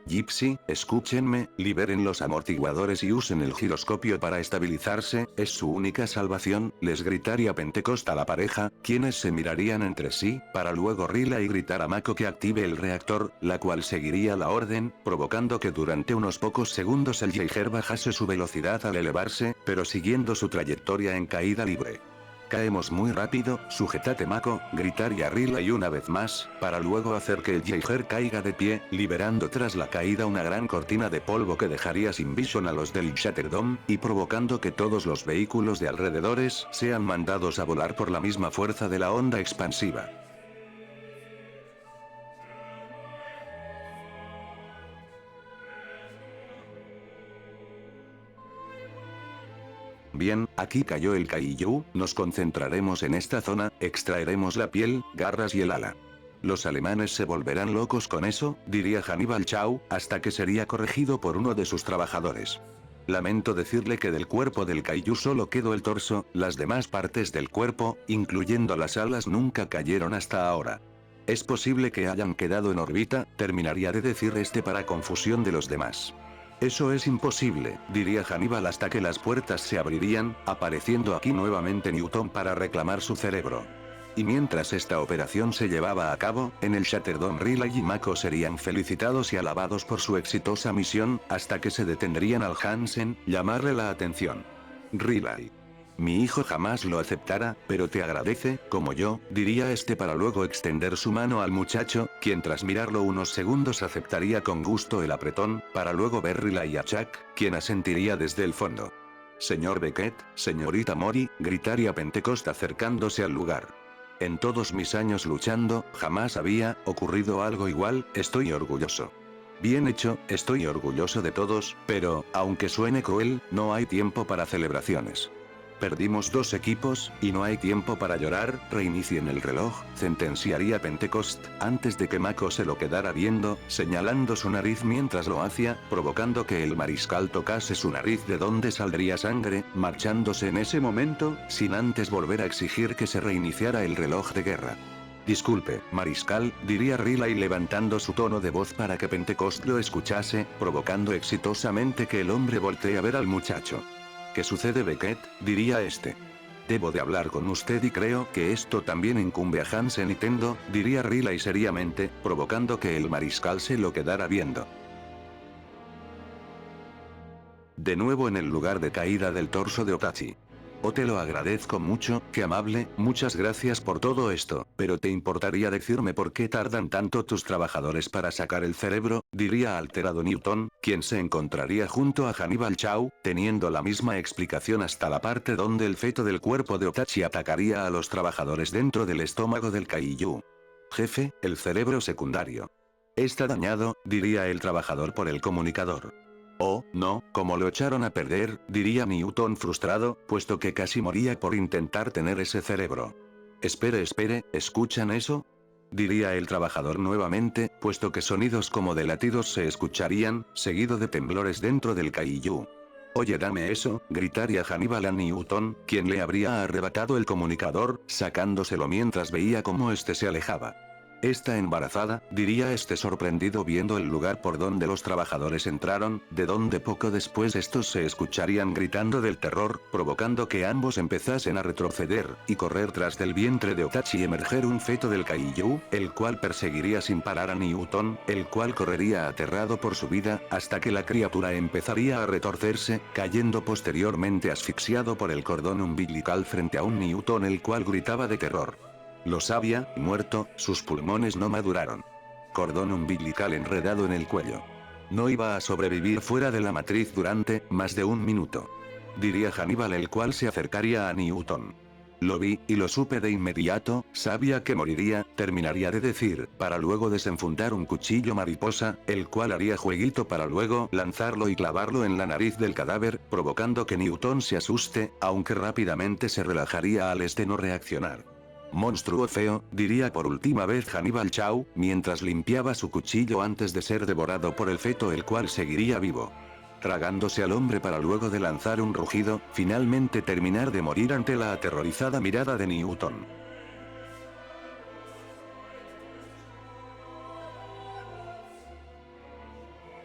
Gypsy, escúchenme, liberen los amortiguadores y usen el giroscopio para estabilizarse, es su única salvación, les gritaría Pentecost a la pareja, quienes se mirarían entre sí, para luego Riley gritar a Mako que active el reactor, la cual seguiría la orden, provocando que durante unos pocos segundos el Jaeger bajase su velocidad al elevarse, pero siguiendo su trayectoria en caída libre. Caemos muy rápido, sujetate Mako, gritaría Riley una vez más, para luego hacer que el Jaeger caiga de pie, liberando tras la caída una gran cortina de polvo que dejaría sin visión a los del Shatterdome, y provocando que todos los vehículos de alrededores sean mandados a volar por la misma fuerza de la onda expansiva. Bien, aquí cayó el Kaiju, nos concentraremos en esta zona, extraeremos la piel, garras y el ala. Los alemanes se volverán locos con eso, diría Hannibal Chau, hasta que sería corregido por uno de sus trabajadores. Lamento decirle que del cuerpo del Kaiju solo quedó el torso, las demás partes del cuerpo, incluyendo las alas nunca cayeron hasta ahora. Es posible que hayan quedado en órbita, terminaría de decir este para confusión de los demás. Eso es imposible, diría Hannibal hasta que las puertas se abrirían, apareciendo aquí nuevamente Newton para reclamar su cerebro. Y mientras esta operación se llevaba a cabo, en el Shatterdome Riley y Mako serían felicitados y alabados por su exitosa misión, hasta que se detendrían al Hansen, llamarle la atención. Riley. Mi hijo jamás lo aceptará, pero te agradece, como yo, diría este para luego extender su mano al muchacho, quien tras mirarlo unos segundos aceptaría con gusto el apretón, para luego ver Riley a Chuck, quien asentiría desde el fondo. Señor Beckett, señorita Mori, gritaría Pentecost acercándose al lugar. En todos mis años luchando, jamás había ocurrido algo igual, estoy orgulloso. Bien hecho, estoy orgulloso de todos, pero, aunque suene cruel, no hay tiempo para celebraciones. Perdimos 2 equipos, y no hay tiempo para llorar, reinicien el reloj, sentenciaría Pentecost, antes de que Mako se lo quedara viendo, señalando su nariz mientras lo hacía, provocando que el mariscal tocase su nariz de donde saldría sangre, marchándose en ese momento, sin antes volver a exigir que se reiniciara el reloj de guerra. Disculpe, mariscal, diría Riley levantando su tono de voz para que Pentecost lo escuchase, provocando exitosamente que el hombre voltee a ver al muchacho. ¿Qué sucede Beckett?, diría este. Debo de hablar con usted y creo que esto también incumbe a Hansen y Tendo, diría Riley seriamente, provocando que el mariscal se lo quedara viendo. De nuevo en el lugar de caída del torso de Otachi. Oh, te lo agradezco mucho, qué amable, muchas gracias por todo esto, pero ¿te importaría decirme por qué tardan tanto tus trabajadores para sacar el cerebro?, diría alterado Newton, quien se encontraría junto a Hannibal Chau, teniendo la misma explicación hasta la parte donde el feto del cuerpo de Otachi atacaría a los trabajadores dentro del estómago del Kaiju. Jefe, el cerebro secundario. Está dañado, diría el trabajador por el comunicador. Oh, no, como lo echaron a perder, diría Newton frustrado, puesto que casi moría por intentar tener ese cerebro. Espere, ¿escuchan eso? diría el trabajador nuevamente, puesto que sonidos como de latidos se escucharían, seguido de temblores dentro del Kaiju. Oye, dame eso, gritaría Hannibal a Newton, quien le habría arrebatado el comunicador, sacándoselo mientras veía cómo este se alejaba. Está embarazada, diría este sorprendido viendo el lugar por donde los trabajadores entraron, de donde poco después estos se escucharían gritando del terror, provocando que ambos empezasen a retroceder, y correr tras del vientre de Otachi y emerger un feto del Kaiju, el cual perseguiría sin parar a Newton, el cual correría aterrado por su vida, hasta que la criatura empezaría a retorcerse, cayendo posteriormente asfixiado por el cordón umbilical frente a un Newton el cual gritaba de terror. Los había muerto, sus pulmones no maduraron. Cordón umbilical enredado en el cuello. No iba a sobrevivir fuera de la matriz durante más de un minuto. Diría Hannibal el cual se acercaría a Newton. Lo vi, y lo supe de inmediato, sabía que moriría, terminaría de decir, para luego desenfundar un cuchillo mariposa, el cual haría jueguito para luego lanzarlo y clavarlo en la nariz del cadáver, provocando que Newton se asuste, aunque rápidamente se relajaría al no reaccionar. Monstruo feo, diría por última vez Hannibal Chau, mientras limpiaba su cuchillo antes de ser devorado por el feto el cual seguiría vivo. Tragándose al hombre para luego de lanzar un rugido, finalmente terminar de morir ante la aterrorizada mirada de Newton.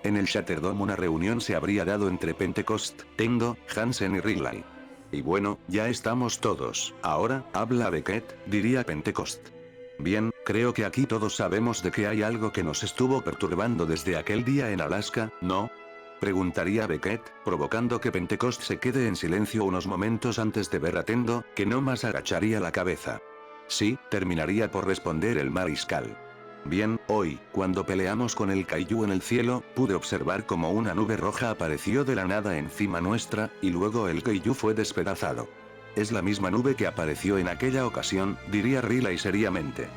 En el Shatterdome una reunión se habría dado entre Pentecost, Tendo, Hansen y Riley. Y bueno, ya estamos todos. Ahora, habla Beckett, diría Pentecost. Bien, creo que aquí todos sabemos de que hay algo que nos estuvo perturbando desde aquel día en Alaska, ¿no? Preguntaría Beckett, provocando que Pentecost se quede en silencio unos momentos antes de ver a Tendo, que no más agacharía la cabeza. Sí, terminaría por responder el mariscal. Bien, hoy, cuando peleamos con el Kaiju en el cielo, pude observar como una nube roja apareció de la nada encima nuestra, y luego el Kaiju fue despedazado. Es la misma nube que apareció en aquella ocasión, diría Riley seriamente.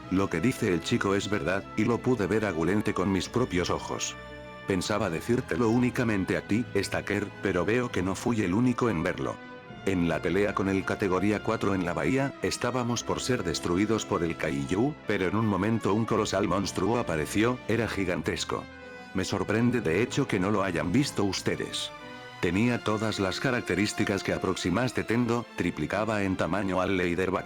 Lo que dice el chico es verdad, y lo pude ver agulente con mis propios ojos. Pensaba decírtelo únicamente a ti, Stacker, pero veo que no fui el único en verlo. En la pelea con el categoría 4 en la bahía, estábamos por ser destruidos por el Kaiju, pero en un momento un colosal monstruo apareció, era gigantesco. Me sorprende de hecho que no lo hayan visto ustedes. Tenía todas las características que aproximaste Tendo, triplicaba en tamaño al Leatherback.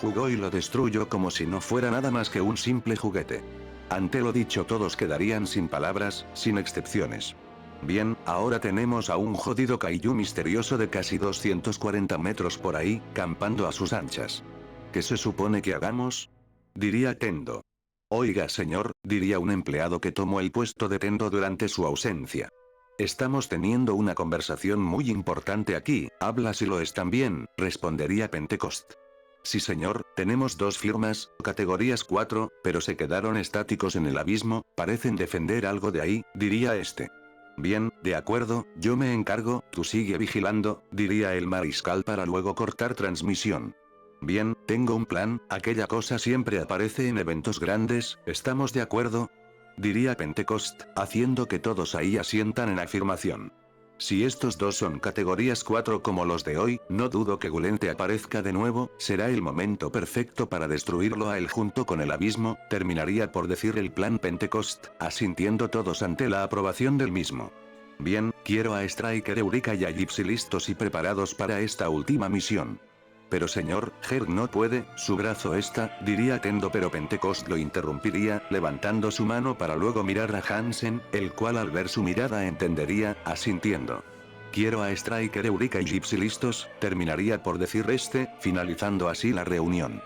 Jugó y lo destruyó como si no fuera nada más que un simple juguete. Ante lo dicho todos quedarían sin palabras, sin excepciones. Bien, ahora tenemos a un jodido Kaiju misterioso de casi 240 metros por ahí, campando a sus anchas. ¿Qué se supone que hagamos? Diría Tendo. Oiga señor, diría un empleado que tomó el puesto de Tendo durante su ausencia. Estamos teniendo una conversación muy importante aquí, habla si lo es también, respondería Pentecost. Sí señor, tenemos dos firmas, categorías 4, pero se quedaron estáticos en el abismo, parecen defender algo de ahí, diría este. Bien, de acuerdo, yo me encargo, tú sigue vigilando, diría el mariscal para luego cortar transmisión. Bien, tengo un plan, aquella cosa siempre aparece en eventos grandes, ¿estamos de acuerdo? Diría Pentecost, haciendo que todos ahí asientan en afirmación. Si estos dos son categorías 4 como los de hoy, no dudo que Gulente aparezca de nuevo, será el momento perfecto para destruirlo a él junto con el abismo, terminaría por decir el plan Pentecost, asintiendo todos ante la aprobación del mismo. Bien, quiero a Striker, Eureka y a Gypsy listos y preparados para esta última misión. Pero señor, Herc no puede, su brazo está, diría Tendo pero Pentecost lo interrumpiría, levantando su mano para luego mirar a Hansen, el cual al ver su mirada entendería, asintiendo. Quiero a Striker, Eureka y Gypsy listos, terminaría por decir este, finalizando así la reunión.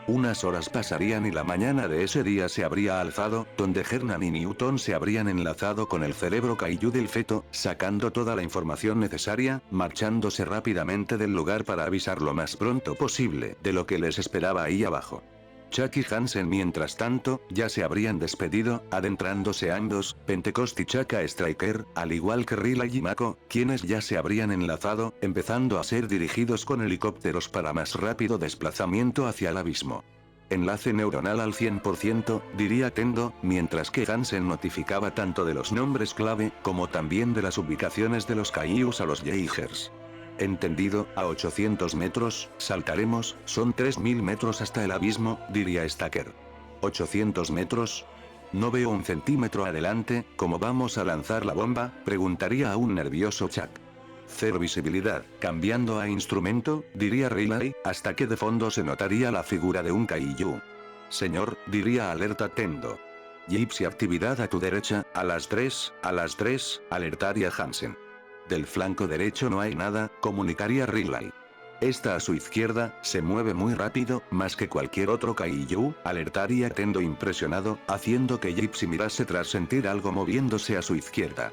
Unas horas pasarían y la mañana de ese día se habría alzado, donde Hernan y Newton se habrían enlazado con el cerebro Kaiju del feto, sacando toda la información necesaria, marchándose rápidamente del lugar para avisar lo más pronto posible de lo que les esperaba ahí abajo. Chuck y Hansen mientras tanto, ya se habrían despedido, adentrándose ambos, Pentecost y Chuck a Striker, al igual que Riley y Mako, quienes ya se habrían enlazado, empezando a ser dirigidos con helicópteros para más rápido desplazamiento hacia el abismo. Enlace neuronal al 100%, diría Tendo, mientras que Hansen notificaba tanto de los nombres clave, como también de las ubicaciones de los Kaijus a los Jaegers. Entendido, a 800 metros, saltaremos, son 3000 metros hasta el abismo, diría Stacker. ¿800 metros? No veo un centímetro adelante, ¿cómo vamos a lanzar la bomba?, preguntaría a un nervioso Chuck. Cero visibilidad, cambiando a instrumento, diría Riley, hasta que de fondo se notaría la figura de un kaiju. Señor, diría alerta Tendo. Gypsy actividad a tu derecha, a las 3, alertaría Hansen. Del flanco derecho no hay nada, comunicaría Riley. Esta a su izquierda, se mueve muy rápido, más que cualquier otro kaiju, alertaría Tendo impresionado, haciendo que Gypsy mirase tras sentir algo moviéndose a su izquierda.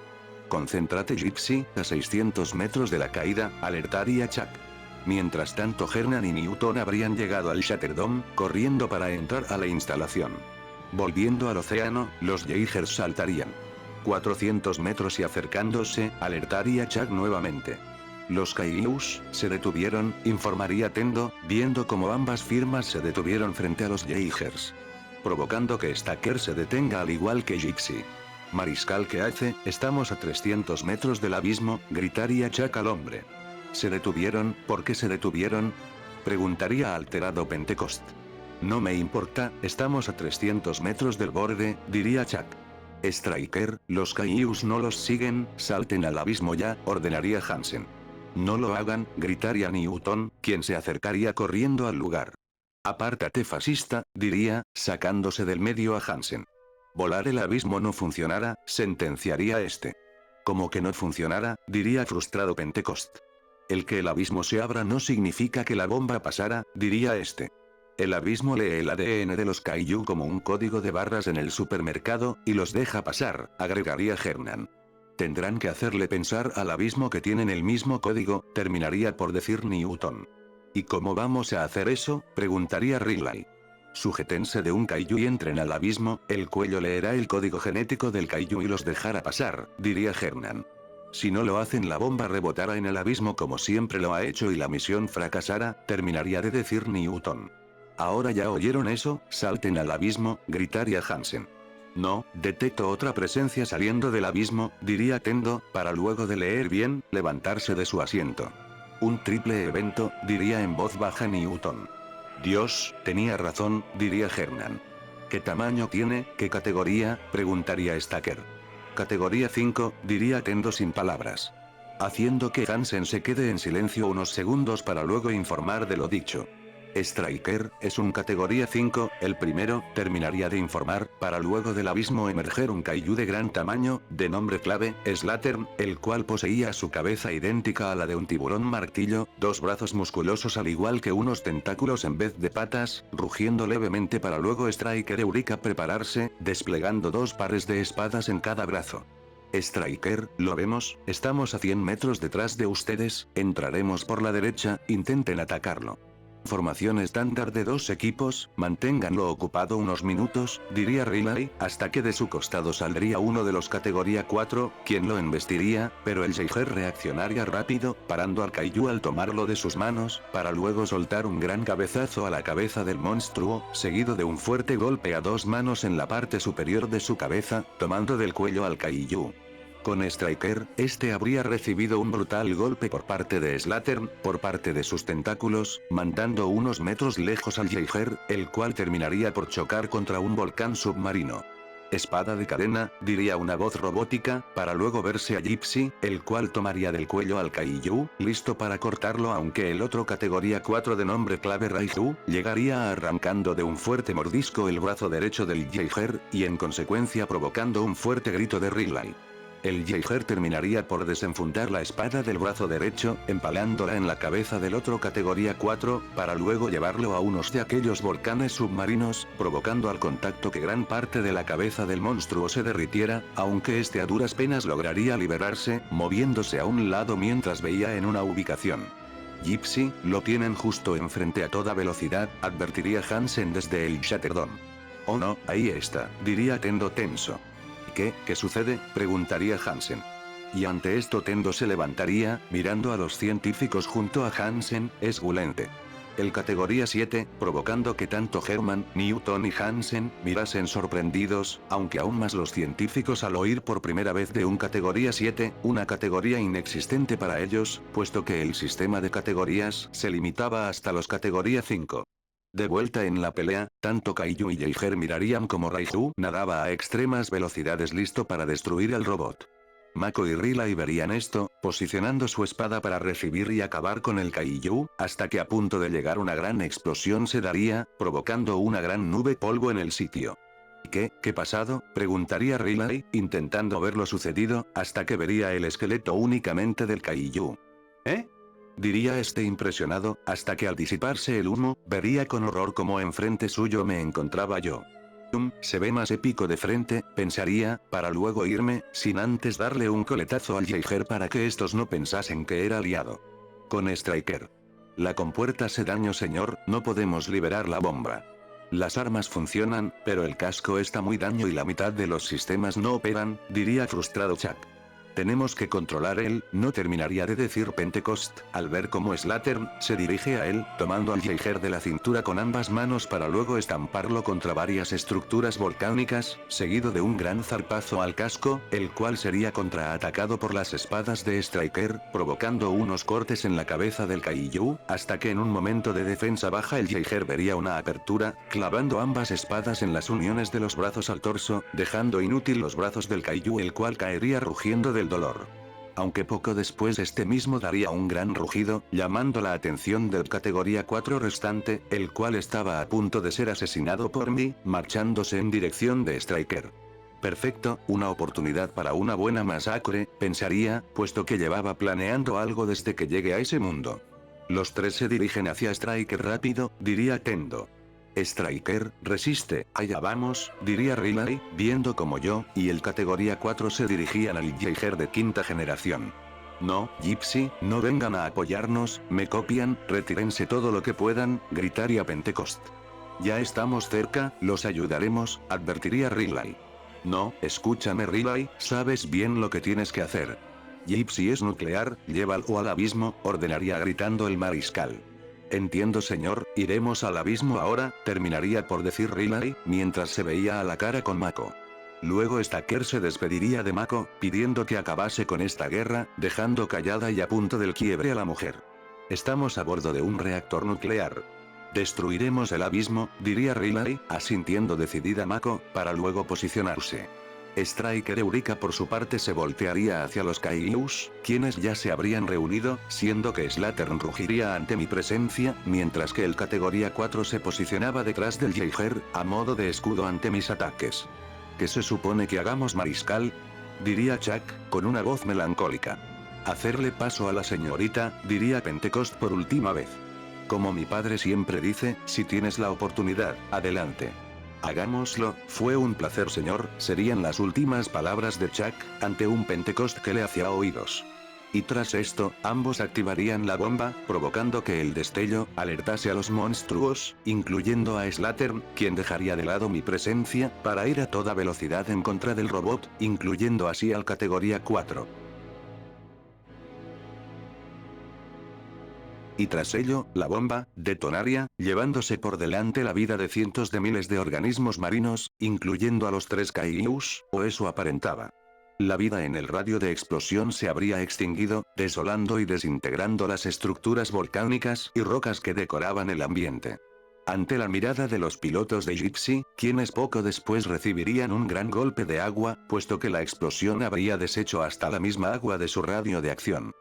Concéntrate Gypsy, a 600 metros de la caída, alertaría Chuck. Mientras tanto Hernan y Newton habrían llegado al Shatterdome, corriendo para entrar a la instalación. Volviendo al océano, los Jaegers saltarían. 400 metros y acercándose, alertaría Chuck nuevamente. Los Kaijus se detuvieron, informaría Tendo, viendo cómo ambas firmas se detuvieron frente a los Jaegers. Provocando que Stacker se detenga al igual que Gypsy. Mariscal, ¿qué hace? Estamos a 300 metros del abismo, gritaría Chuck al hombre. ¿Se detuvieron? ¿Por qué se detuvieron?, preguntaría alterado Pentecost. No me importa, estamos a 300 metros del borde, diría Chuck. Striker, los Kaijus no los siguen, salten al abismo ya, ordenaría Hansen. No lo hagan, gritaría Newton, quien se acercaría corriendo al lugar. Apártate fascista, diría, sacándose del medio a Hansen. Volar el abismo no funcionará, sentenciaría este. Como que no funcionará, diría frustrado Pentecost. El que el abismo se abra no significa que la bomba pasara, diría este. El abismo lee el ADN de los Kaiju como un código de barras en el supermercado, y los deja pasar, agregaría Hernan. Tendrán que hacerle pensar al abismo que tienen el mismo código, terminaría por decir Newton. ¿Y cómo vamos a hacer eso?, preguntaría Riley. Sujétense de un Kaiju y entren al abismo, el cuello leerá el código genético del Kaiju y los dejará pasar, diría Hernan. Si no lo hacen la bomba rebotará en el abismo como siempre lo ha hecho y la misión fracasará, terminaría de decir Newton. Ahora ya oyeron eso, salten al abismo, gritaría Hansen. No, detecto otra presencia saliendo del abismo, diría Tendo, para luego de leer bien, levantarse de su asiento. Un triple evento, diría en voz baja Newton. Dios, tenía razón, diría Hernan. ¿Qué tamaño tiene? ¿Qué categoría?, preguntaría Stacker. Categoría 5, diría Tendo sin palabras. Haciendo que Hansen se quede en silencio unos segundos para luego informar de lo dicho. Striker, es un categoría 5, el primero, terminaría de informar, para luego del abismo emerger un Kaiju de gran tamaño, de nombre clave, Slattern, el cual poseía su cabeza idéntica a la de un tiburón martillo, dos brazos musculosos al igual que unos tentáculos en vez de patas, rugiendo levemente para luego Striker Eureka prepararse, desplegando dos pares de espadas en cada brazo. Striker, ¿lo vemos? Estamos a 100 metros detrás de ustedes, entraremos por la derecha, intenten atacarlo. Formación estándar de dos equipos, manténganlo ocupado unos minutos, diría Riley, hasta que de su costado saldría uno de los categoría 4, quien lo embestiría, pero el Jaeger reaccionaría rápido, parando al Kaiju al tomarlo de sus manos, para luego soltar un gran cabezazo a la cabeza del monstruo, seguido de un fuerte golpe a dos manos en la parte superior de su cabeza, tomando del cuello al Kaiju. Con Striker, este habría recibido un brutal golpe por parte de Slattern, por parte de sus tentáculos, mandando unos metros lejos al Jaeger, el cual terminaría por chocar contra un volcán submarino. Espada de cadena, diría una voz robótica, para luego verse a Gypsy, el cual tomaría del cuello al Kaiju, listo para cortarlo aunque el otro categoría 4 de nombre clave Raiju, llegaría arrancando de un fuerte mordisco el brazo derecho del Jaeger, y en consecuencia provocando un fuerte grito de Riley. El Jaeger terminaría por desenfundar la espada del brazo derecho, empalándola en la cabeza del otro categoría 4, para luego llevarlo a unos de aquellos volcanes submarinos, provocando al contacto que gran parte de la cabeza del monstruo se derritiera, aunque este a duras penas lograría liberarse, moviéndose a un lado mientras veía en una ubicación. Gypsy, lo tienen justo enfrente a toda velocidad, advertiría Hansen desde el Shatterdome. Oh no, ahí está, diría Tendo tenso. ¿Qué sucede?, preguntaría Hansen. Y ante esto Tendo se levantaría, mirando a los científicos junto a Hansen, esgulente. el categoría 7, provocando que tanto Herman, Newton y Hansen mirasen sorprendidos, aunque aún más los científicos al oír por primera vez de un categoría 7, una categoría inexistente para ellos, puesto que el sistema de categorías se limitaba hasta los categoría 5. De vuelta en la pelea, tanto Kaiju y Jaeger mirarían como Raiju nadaba a extremas velocidades listo para destruir al robot. Mako y Riley verían esto, posicionando su espada para recibir y acabar con el Kaiju, hasta que a punto de llegar una gran explosión se daría, provocando una gran nube polvo en el sitio. ¿Qué pasado?, preguntaría Riley, intentando ver lo sucedido, hasta que vería el esqueleto únicamente del Kaiju. ¿Eh? Diría este impresionado, hasta que al disiparse el humo, vería con horror cómo enfrente suyo me encontraba yo. Se ve más épico de frente, pensaría, para luego irme, sin antes darle un coletazo al Jaeger para que estos no pensasen que era aliado. Con Striker. La compuerta hace daño, señor, no podemos liberar la bomba. Las armas funcionan, pero el casco está muy daño y la mitad de los sistemas no operan, diría frustrado Chuck. Tenemos que controlar él, no terminaría de decir Pentecost, al ver cómo Slattern se dirige a él, tomando al Jaeger de la cintura con ambas manos para luego estamparlo contra varias estructuras volcánicas, seguido de un gran zarpazo al casco, el cual sería contraatacado por las espadas de Striker, provocando unos cortes en la cabeza del Kaiju, hasta que en un momento de defensa baja el Jaeger vería una apertura, clavando ambas espadas en las uniones de los brazos al torso, dejando inútil los brazos del Kaiju, el cual caería rugiendo del dolor. Aunque poco después este mismo daría un gran rugido, llamando la atención del categoría 4 restante, el cual estaba a punto de ser asesinado por mí, marchándose en dirección de Striker. Perfecto, una oportunidad para una buena masacre, pensaría, puesto que llevaba planeando algo desde que llegue a ese mundo. Los tres se dirigen hacia Striker rápido, diría Tendo. Striker, resiste, allá vamos, diría Riley, viendo como yo, y el categoría 4 se dirigían al Jaeger de quinta generación. No, Gypsy, no vengan a apoyarnos, me copian, retírense todo lo que puedan, gritaría Pentecost. Ya estamos cerca, los ayudaremos, advertiría Riley. No, escúchame Riley, sabes bien lo que tienes que hacer. Gypsy es nuclear, llévalo al abismo, ordenaría gritando el mariscal. Entiendo señor, iremos al abismo ahora, terminaría por decir Riley, mientras se veía a la cara con Mako. Luego Stacker se despediría de Mako, pidiendo que acabase con esta guerra, dejando callada y a punto del quiebre a la mujer. Estamos a bordo de un reactor nuclear. Destruiremos el abismo, diría Riley, asintiendo decidida Mako, para luego posicionarse. Striker Eureka por su parte se voltearía hacia los Kaijus, quienes ya se habrían reunido, siendo que Slattern rugiría ante mi presencia, mientras que el categoría 4 se posicionaba detrás del Jaeger, a modo de escudo ante mis ataques. ¿Qué se supone que hagamos mariscal?, diría Chuck, con una voz melancólica. Hacerle paso a la señorita, diría Pentecost por última vez. Como mi padre siempre dice, si tienes la oportunidad, adelante. Hagámoslo, fue un placer señor, serían las últimas palabras de Chuck, ante un Pentecost que le hacía oídos. Y tras esto, ambos activarían la bomba, provocando que el destello alertase a los monstruos, incluyendo a Slattern, quien dejaría de lado mi presencia, para ir a toda velocidad en contra del robot, incluyendo así al categoría 4. Y tras ello, la bomba detonaría, llevándose por delante la vida de cientos de miles de organismos marinos, incluyendo a los 3 Kaijus, o eso aparentaba. La vida en el radio de explosión se habría extinguido, desolando y desintegrando las estructuras volcánicas y rocas que decoraban el ambiente. Ante la mirada de los pilotos de Gypsy, quienes poco después recibirían un gran golpe de agua, puesto que la explosión habría deshecho hasta la misma agua de su radio de acción.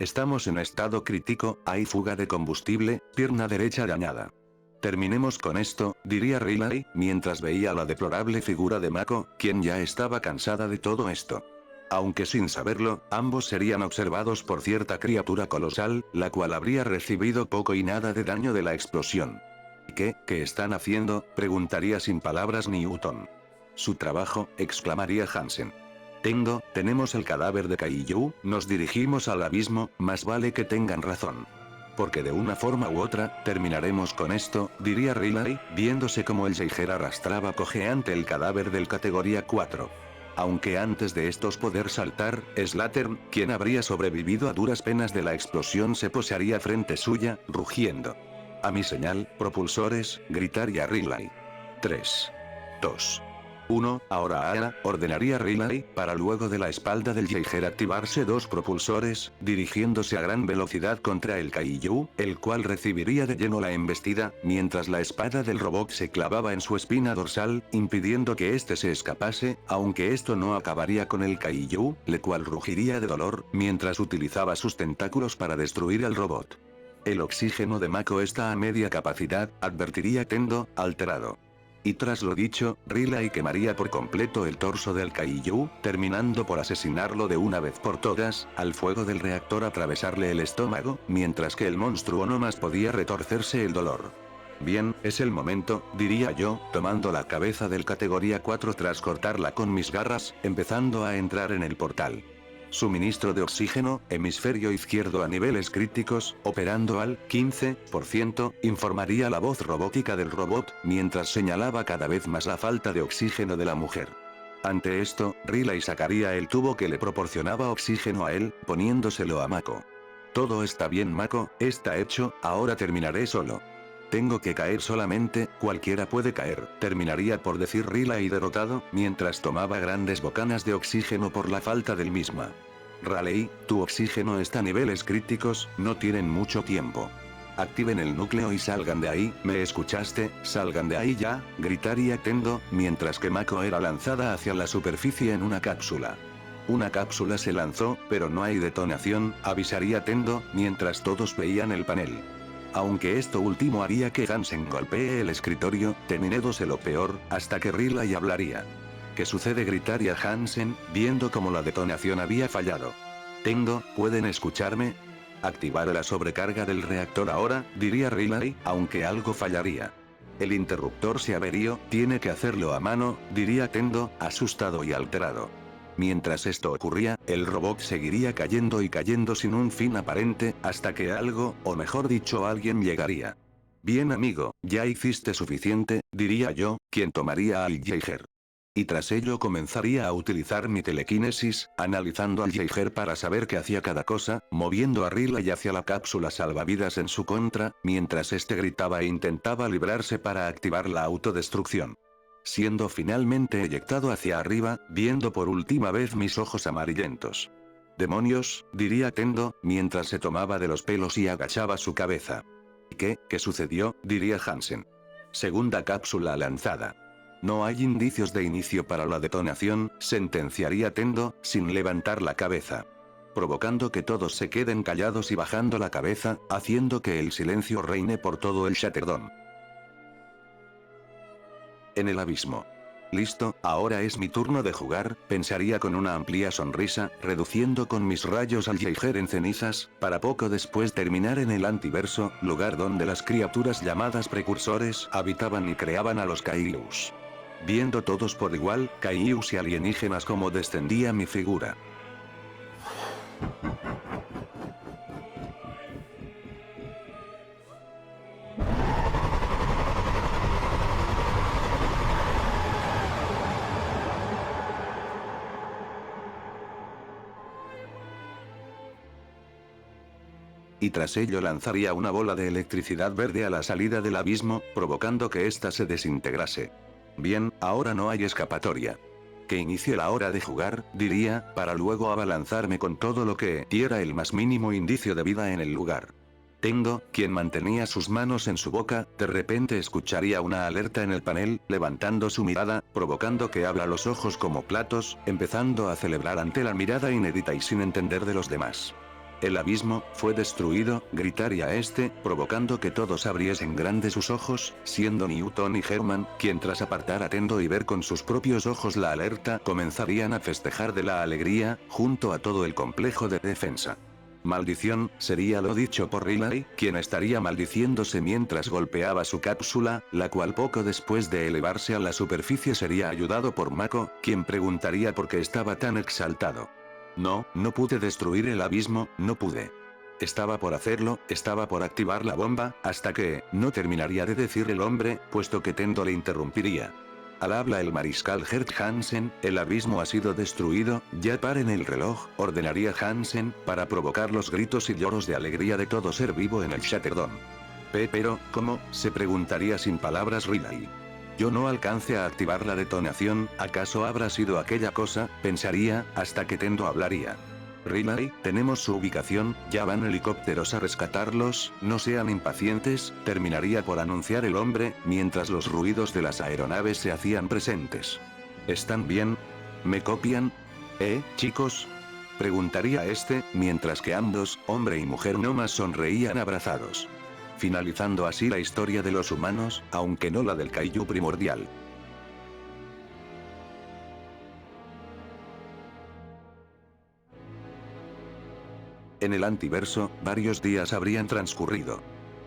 Estamos en estado crítico, hay fuga de combustible, pierna derecha dañada. Terminemos con esto, diría Riley, mientras veía la deplorable figura de Mako, quien ya estaba cansada de todo esto. Aunque sin saberlo, ambos serían observados por cierta criatura colosal, la cual habría recibido poco y nada de daño de la explosión. ¿Qué están haciendo?, preguntaría sin palabras Newton. Su trabajo, exclamaría Hansen. Tenemos el cadáver de Kaiju, nos dirigimos al abismo, más vale que tengan razón. Porque de una forma u otra, terminaremos con esto, diría Riley, viéndose como el Jaeger arrastraba cojeante el cadáver del categoría 4. Aunque antes de estos poder saltar, Slattern, quien habría sobrevivido a duras penas de la explosión se posaría frente suya, rugiendo. A mi señal, propulsores, gritaría Riley. 3, 2, 1, ahora Ana, ordenaría Riley, para luego de la espalda del Jaeger activarse dos propulsores, dirigiéndose a gran velocidad contra el Kaiju, el cual recibiría de lleno la embestida, mientras la espada del robot se clavaba en su espina dorsal, impidiendo que éste se escapase, aunque esto no acabaría con el Kaiju, el cual rugiría de dolor, mientras utilizaba sus tentáculos para destruir al robot. El oxígeno de Mako está a media capacidad, advertiría Tendo, alterado. Y tras lo dicho, Riley quemaría por completo el torso del Kaiju, terminando por asesinarlo de una vez por todas, al fuego del reactor atravesarle el estómago, mientras que el monstruo no más podía retorcerse el dolor. Bien, es el momento, diría yo, tomando la cabeza del categoría 4 tras cortarla con mis garras, empezando a entrar en el portal. Suministro de oxígeno, hemisferio izquierdo a niveles críticos, operando al 15%, informaría la voz robótica del robot, mientras señalaba cada vez más la falta de oxígeno de la mujer. Ante esto, Riley sacaría el tubo que le proporcionaba oxígeno a él, poniéndoselo a Mako. Todo está bien Mako, está hecho, ahora terminaré solo. Tengo que caer solamente, cualquiera puede caer, terminaría por decir Riley derrotado, mientras tomaba grandes bocanas de oxígeno por la falta del misma. Raleigh, tu oxígeno está a niveles críticos, no tienen mucho tiempo. Activen el núcleo y salgan de ahí, ¿me escuchaste? Salgan de ahí ya, gritaría Tendo, mientras que Mako era lanzada hacia la superficie en una cápsula. Una cápsula se lanzó, pero no hay detonación, avisaría Tendo, mientras todos veían el panel. Aunque esto último haría que Hansen golpee el escritorio, temídose lo peor, hasta que Riley hablaría. ¿Qué sucede? Gritaría Hansen, viendo cómo la detonación había fallado. Tendo, ¿pueden escucharme? Activar la sobrecarga del reactor ahora, diría Riley, aunque algo fallaría. El interruptor se averió, tiene que hacerlo a mano, diría Tendo, asustado y alterado. Mientras esto ocurría, el robot seguiría cayendo y cayendo sin un fin aparente, hasta que algo, o mejor dicho alguien llegaría. Bien amigo, ya hiciste suficiente, diría yo, quien tomaría al Jaeger. Y tras ello comenzaría a utilizar mi telequinesis, analizando al Jaeger para saber qué hacía cada cosa, moviendo a Riley hacia la cápsula salvavidas en su contra, mientras este gritaba e intentaba librarse para activar la autodestrucción. Siendo finalmente eyectado hacia arriba, viendo por última vez mis ojos amarillentos. Demonios, diría Tendo, mientras se tomaba de los pelos y agachaba su cabeza. ¿Qué sucedió? Diría Hansen. Segunda cápsula lanzada. No hay indicios de inicio para la detonación, sentenciaría Tendo, sin levantar la cabeza. Provocando que todos se queden callados y bajando la cabeza, haciendo que el silencio reine por todo el Shatterdome. En el abismo. Listo, ahora es mi turno de jugar, pensaría con una amplia sonrisa, reduciendo con mis rayos al Jaeger en cenizas, para poco después terminar en el antiverso, lugar donde las criaturas llamadas precursores habitaban y creaban a los Kaijus. Viendo todos por igual, Kaijus y alienígenas como descendía mi figura. Y tras ello lanzaría una bola de electricidad verde a la salida del abismo, provocando que ésta se desintegrase. Bien, ahora no hay escapatoria. Que inicie la hora de jugar, diría, para luego abalanzarme con todo lo que diera el más mínimo indicio de vida en el lugar. Tendo, quien mantenía sus manos en su boca, de repente escucharía una alerta en el panel, levantando su mirada, provocando que abra los ojos como platos, empezando a celebrar ante la mirada inédita y sin entender de los demás. El abismo fue destruido, gritaría este, provocando que todos abriesen grandes sus ojos, siendo Newton y Herman, quien tras apartar a Tendo y ver con sus propios ojos la alerta, comenzarían a festejar de la alegría, junto a todo el complejo de defensa. Maldición, sería lo dicho por Riley, quien estaría maldiciéndose mientras golpeaba su cápsula, la cual poco después de elevarse a la superficie sería ayudado por Mako, quien preguntaría por qué estaba tan exaltado. No pude destruir el abismo, no pude. Estaba por hacerlo, estaba por activar la bomba, hasta que, no terminaría de decir el hombre, puesto que Tendo le interrumpiría. Al habla el mariscal Gert Hansen, el abismo ha sido destruido, ya paren el reloj, ordenaría Hansen, para provocar los gritos y lloros de alegría de todo ser vivo en el Shatterdome. Pero, ¿cómo?, se preguntaría sin palabras Riley. Yo no alcance a activar la detonación, ¿acaso habrá sido aquella cosa?, pensaría, hasta que Tendo hablaría. Riley, tenemos su ubicación, ya van helicópteros a rescatarlos, no sean impacientes, terminaría por anunciar el hombre, mientras los ruidos de las aeronaves se hacían presentes. ¿Están bien? ¿Me copian? Chicos? Preguntaría este, mientras que ambos, hombre y mujer nómadas, sonreían abrazados. Finalizando así la historia de los humanos, aunque no la del kaiju primordial. En el antiverso, varios días habrían transcurrido.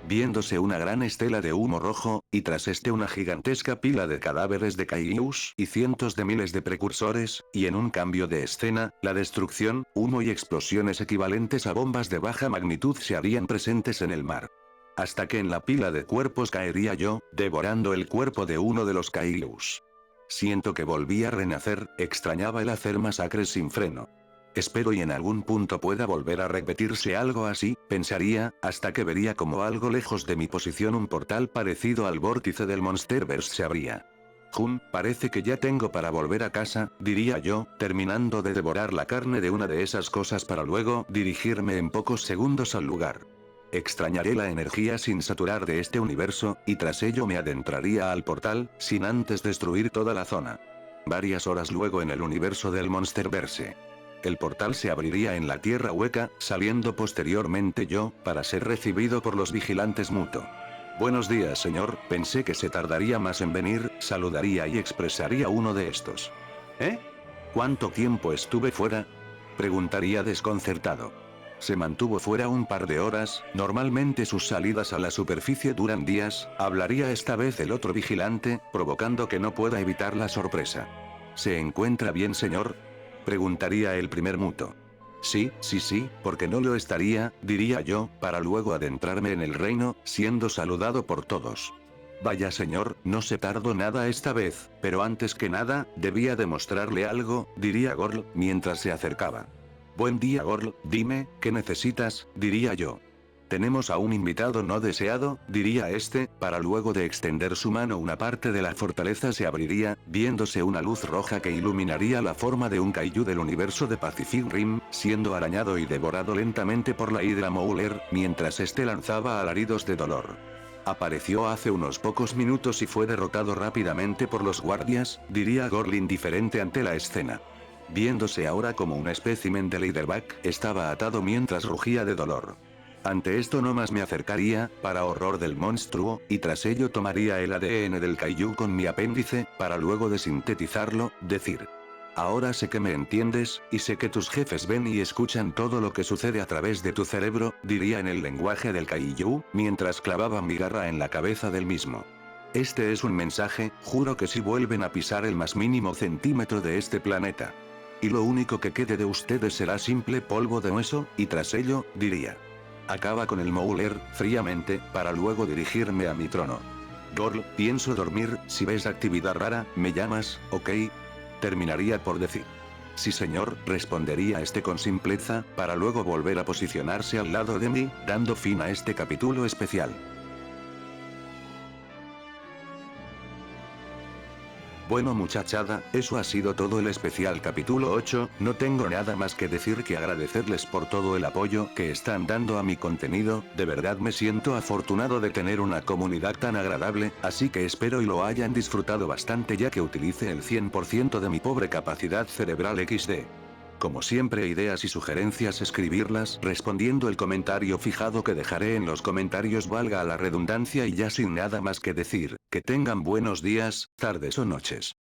Viéndose una gran estela de humo rojo, y tras este una gigantesca pila de cadáveres de kaijus y cientos de miles de precursores, y en un cambio de escena, la destrucción, humo y explosiones equivalentes a bombas de baja magnitud se harían presentes en el mar. Hasta que en la pila de cuerpos caería yo, devorando el cuerpo de uno de los kaijus. Siento que volví a renacer, extrañaba el hacer masacres sin freno. Espero y en algún punto pueda volver a repetirse algo así, pensaría, hasta que vería como algo lejos de mi posición un portal parecido al vórtice del Monsterverse se abría. Parece que ya tengo para volver a casa, diría yo, terminando de devorar la carne de una de esas cosas para luego dirigirme en pocos segundos al lugar. Extrañaré la energía sin saturar de este universo, y tras ello me adentraría al portal, sin antes destruir toda la zona. Varias horas luego en el universo del Monsterverse. El portal se abriría en la tierra hueca, saliendo posteriormente yo, para ser recibido por los vigilantes Muto. Buenos días señor, pensé que se tardaría más en venir, saludaría y expresaría uno de estos. ¿Cuánto tiempo estuve fuera? Preguntaría desconcertado. Se mantuvo fuera un par de horas, normalmente sus salidas a la superficie duran días, hablaría esta vez el otro vigilante, provocando que no pueda evitar la sorpresa. ¿Se encuentra bien señor? Preguntaría el primer Muto. Sí, porque no lo estaría, diría yo, para luego adentrarme en el reino, siendo saludado por todos. Vaya señor, no se tardó nada esta vez, pero antes que nada, debía demostrarle algo, diría Gorl, mientras se acercaba. Buen día Gorl, dime, ¿qué necesitas?, diría yo. Tenemos a un invitado no deseado, diría este, para luego de extender su mano una parte de la fortaleza se abriría, viéndose una luz roja que iluminaría la forma de un kaiju del universo de Pacific Rim, siendo arañado y devorado lentamente por la Hydra Mauler, mientras este lanzaba alaridos de dolor. Apareció hace unos pocos minutos y fue derrotado rápidamente por los guardias, diría Gorl indiferente ante la escena. Viéndose ahora como un espécimen de Leatherback, estaba atado mientras rugía de dolor. Ante esto no más me acercaría, para horror del monstruo, y tras ello tomaría el ADN del kaiju con mi apéndice, para luego de sintetizarlo, decir. Ahora sé que me entiendes, y sé que tus jefes ven y escuchan todo lo que sucede a través de tu cerebro, diría en el lenguaje del kaiju, mientras clavaba mi garra en la cabeza del mismo. Este es un mensaje, juro que si vuelven a pisar el más mínimo centímetro de este planeta. Y lo único que quede de ustedes será simple polvo de hueso, y tras ello, diría. Acaba con el Mauler, fríamente, para luego dirigirme a mi trono. Gorl, pienso dormir, si ves actividad rara, me llamas, ¿ok? Terminaría por decir. Sí señor, respondería este con simpleza, para luego volver a posicionarse al lado de mí, dando fin a este capítulo especial. Bueno muchachada, eso ha sido todo el especial capítulo 8, no tengo nada más que decir que agradecerles por todo el apoyo que están dando a mi contenido, de verdad me siento afortunado de tener una comunidad tan agradable, así que espero y lo hayan disfrutado bastante ya que utilice el 100% de mi pobre capacidad cerebral XD. Como siempre ideas y sugerencias escribirlas respondiendo el comentario fijado que dejaré en los comentarios valga la redundancia y ya sin nada más que decir, que tengan buenos días, tardes o noches.